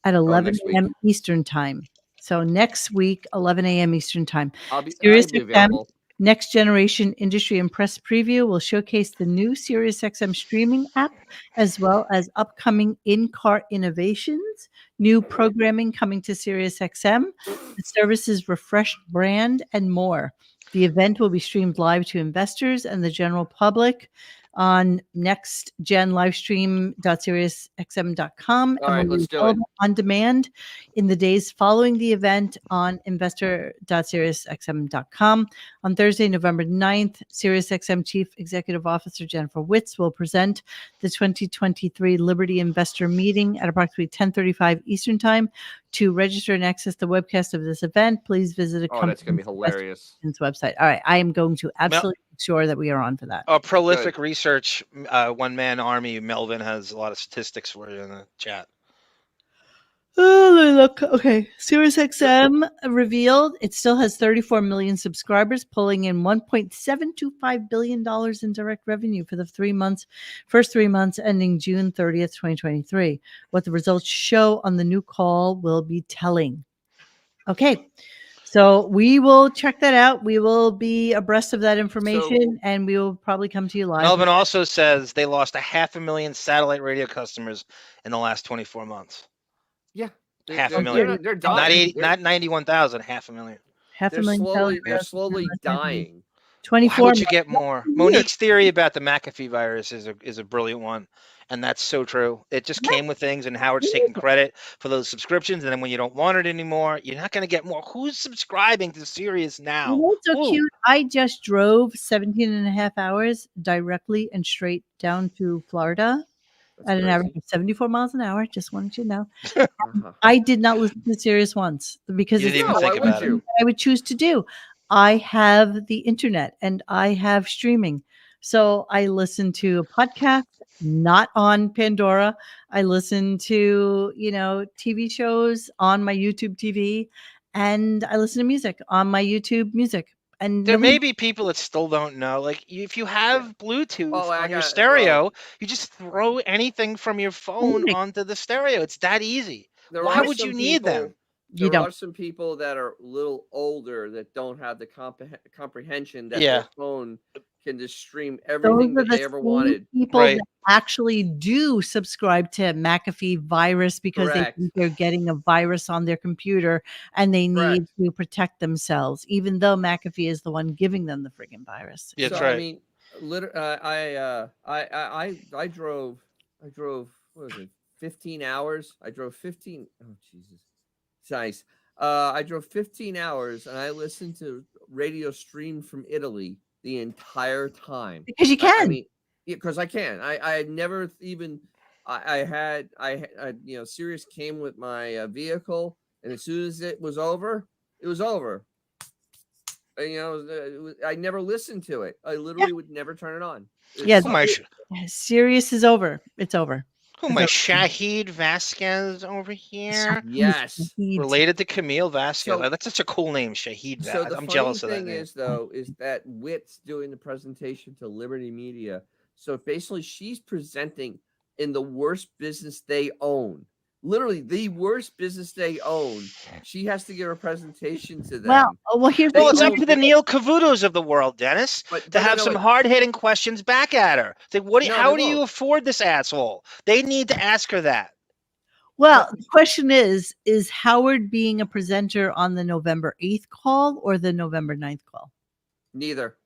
at 11 next week. a.m. Eastern Time. So next week, 11 a.m. Eastern Time. I'll be SiriusXM available. Next Generation Industry and Press Preview will showcase the new SiriusXM streaming app, as well as upcoming in-car innovations, new programming coming to SiriusXM, the service's refreshed brand, and more. The event will be streamed live to investors and the general public on nextgenlivestream.siriusxm.com All and right, will be let's do it. available on demand in the days following the event on investor.siriusxm.com. On Thursday, November 9th, SiriusXM Chief Executive Officer Jennifer Witz will present the 2023 Liberty Investor Meeting at approximately 10:35 Eastern Time. To register and access the webcast of this event, please visit a Oh, that's going to be company's hilarious. website. All right, I am going to absolutely make sure that we are on for that. Prolific research, one-man army. Melvin has a lot of statistics for you in the chat. Oh, let me look. Okay. SiriusXM revealed it still has 34 million subscribers, pulling in $1.725 billion in direct revenue for the first 3 months ending June 30th, 2023. What the results show on the new call will be telling. Okay. So we will check that out. We will be abreast of that information, and we will probably come to you live. Melvin also says they lost 500,000 satellite radio customers in the last 24 months. Yeah, 500,000. They're dying. Not 91,000. 500,000. They're slowly dying. 24. Why would you get more? Monique's theory about the McAfee virus is a brilliant one, and that's so true. It just came with things, and Howard's taking credit for those subscriptions, and then when you don't want it anymore, you're not going to get more. Who's subscribing to Sirius now? You know what's so cute? I just drove 17 and a half hours directly and straight down to Florida at an average of 74 miles an hour. Just wanted you to know. I did not listen to Sirius once because You it's didn't even not think something about it. that I would choose to do. I have the internet and I have streaming. So I listen to a podcast, not on Pandora. I listen to, TV shows on my YouTube TV, and I listen to music on my YouTube music. And There nobody may be people that still don't know. Like, if you have Bluetooth Oh, I on your got stereo, you just throw anything from your phone Right. onto the stereo. It's that easy. There Why are would you some need them? You There are don't. some people that are a little older that don't have the comprehension that Yeah. their phone can just stream Those everything are that the they ever same wanted. people Right. that actually do subscribe to McAfee virus because they Correct. think they're getting a virus on their computer and they need Correct. to protect themselves, even though McAfee is the one giving them the friggin' virus. That's So right. I mean, I drove what was it, 15 hours? I drove 15. Oh Jesus, it's nice. I drove 15 hours and I listened to radio stream from Italy the entire time. Because you I can. mean, because I can. I had never even. I had Sirius came with my vehicle, and as soon as it was over, it was over. I never listened to it. I literally would never turn it on. Yeah, It's- Sirius is over. It's over. Who It's my over. Shahid Vasquez over here? Yes. Related to Camille Vasquez. So- That's such a cool name, Shahid So Vasquez. the I'm funny jealous of that thing name. is, though, is that Wit's doing the presentation to Liberty Media. So basically, she's presenting in the worst business they own. Literally, the worst business they own. She has to give a presentation to them. Well, here's Well, the it's up thing. to the Neil Cavutos of the world, Dennis, But to have no, some but- hard-hitting questions back at her. It's like, No, how they do you won't. afford this asshole? They need to ask her that. Well, the question is Howard being a presenter on the November 8th call or the November 9th call? Neither.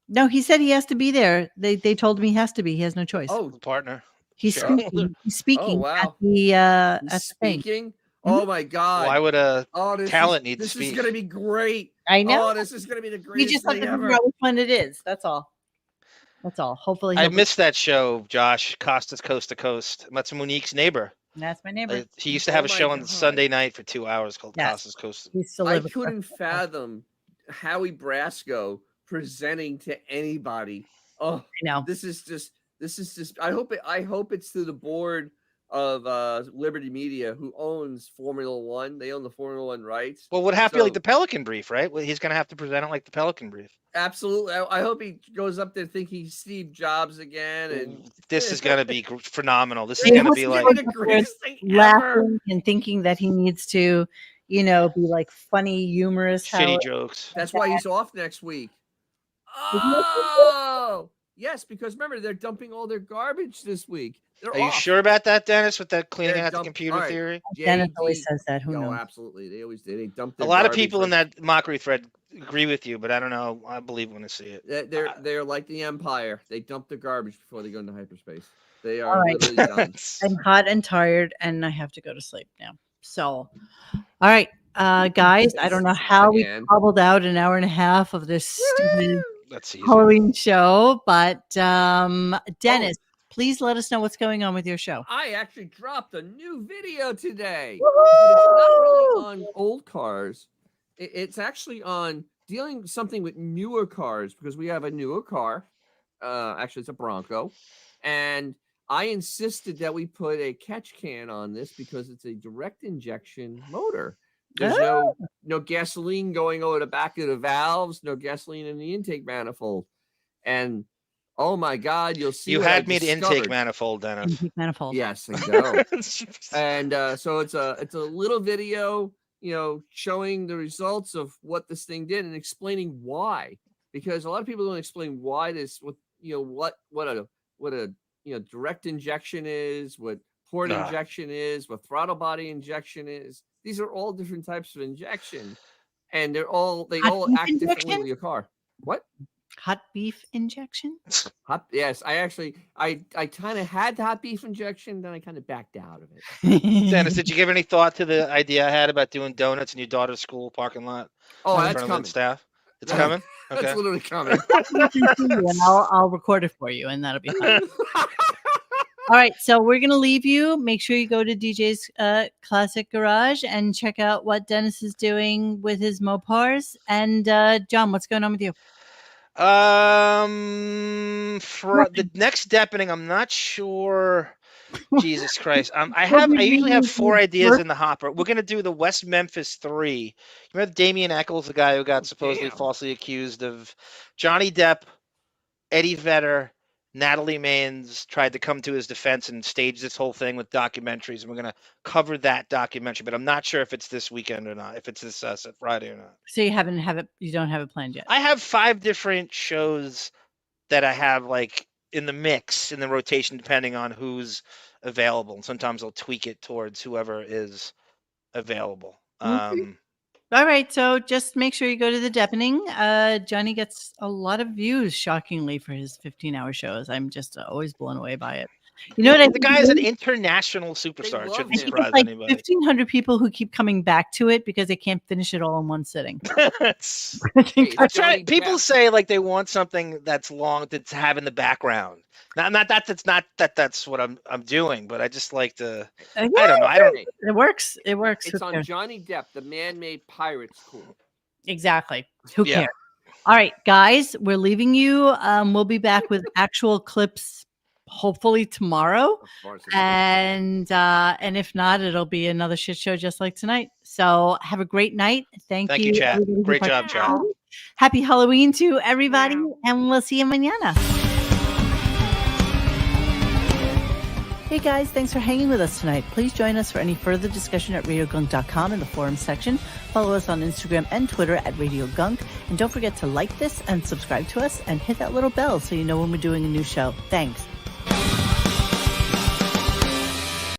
No, he said he has to be there. They told him he has to be. He has no choice. Oh, partner. He's Shareholder. speaking. He's speaking Oh, wow. at the at He's the thing. speaking. Oh my God! Why would a this talent is, need to this speak? is gonna be great. I know. Oh, this is gonna be the We greatest just have thing to figure ever. out which one it is. That's all. That's all. Hopefully, I he'll be- missed that show, Josh. Costa's Coast to Coast. That's Monique's neighbor. That's my neighbor. He used to have Oh a my show on God. Sunday night for 2 hours called Yes. Costa's Coast. He still I lives with couldn't us. fathom Howie Brasco presenting to anybody. Oh, I know. This is just. I hope it's through the board of Liberty Media, who owns Formula One. They own the Formula One rights. Well, would have to be like So- the Pelican Brief, right? Well, he's going to have to present it like the Pelican Brief. Absolutely. I hope he goes up there thinking he's Steve Jobs again. And This is going to be phenomenal. This is He going to has be to like go the up there greatest thing ever. laughing and thinking that he needs to, be like funny, humorous. shitty how- jokes. That's why he's off next week. Oh, yes, because remember they're dumping all their garbage this week. They're Are you off. sure about that, Dennis, with that cleaning They're out the dump- computer all right. theory? Dennis always JD says that. Who No, knows? absolutely. They always do. They dump A their lot of garbage people in like- that mockery thread agree with you, but I don't know. I believe when I see it. They're like the Empire. They dump the garbage before they go into hyperspace. They All are right. literally done. I'm hot and tired, and I have to go to sleep now. So, all right, guys. I don't know how we Again. cobbled out an hour and a half of this stupid That's easy. Halloween show, but Dennis, please let us know what's going on with your show. I actually dropped a new video today. But it's not really on old cars. It's actually on dealing something with newer cars because we have a newer car. Actually, it's a Bronco. And I insisted that we put a catch can on this because it's a direct injection motor. There's no gasoline going over the back of the valves, no gasoline in the intake manifold. And oh my God, you'll see. You what I had me to intake discovered. manifold, Dennis. Intake manifold. Yes, I know. And so it's a little video, showing the results of what this thing did and explaining why. Because a lot of people don't explain why this, what a direct injection is, what port injection is, what throttle body injection is. These are all different types of injection, and they all Hot act beef differently injection? with your car. What? Hot beef injection? Yes, I kind of had the hot beef injection, then I kind of backed out of it. Dennis, did you give any thought to the idea I had about doing donuts in your daughter's school parking lot? Oh, in that's front of the coming. Staff? It's That's- coming? That's Okay. literally coming. and I'll record it for you, and that'll be fun. All right, so we're going to leave you. Make sure you go to DJ's Classic Garage and check out what Dennis is doing with his Mopars. And John, what's going on with you? For the next deepening, I'm not sure. Jesus Christ. I usually have 4 ideas in the hopper. We're gonna do the West Memphis 3. Remember Damian Eccles, the guy who got supposedly falsely accused of Johnny Depp, Eddie Vedder, Natalie Maines tried to come to his defense and stage this whole thing with documentaries, and we're gonna cover that documentary. But I'm not sure if it's this weekend or not, if it's this Friday or not. So you don't have it planned yet? I have 5 different shows that I have like in the mix, in the rotation, depending on who's available. And sometimes I'll tweak it towards whoever is available. Okay. All right, so just make sure you go to the deepening. Johnny gets a lot of views, shockingly, for his 15-hour shows. I'm just always blown away by it. You know what? The guy is an international superstar. It shouldn't surprise like anybody. 1,500 people who keep coming back to it because they can't finish it all in one sitting. That's right. People say like they want something that's long to have in the background. Not that's what I'm doing, but I just like to. I don't know. It works. It works. It's on Johnny Depp, the man-made pirates. Cool. Exactly. Who cares? All right, guys, we're leaving you. We'll be back with actual clips hopefully tomorrow, and if not, it'll be another shit show just like tonight. So have a great night. Thank you, Chad. Great job, Chad. Happy Halloween to everybody, and we'll see you mañana. Hey guys, thanks for hanging with us tonight. Please join us for any further discussion at radiogunk.com in the forum section. Follow us on Instagram and Twitter at Radiogunk. And don't forget to like this and subscribe to us and hit that little bell so you know when we're doing a new show. Thanks.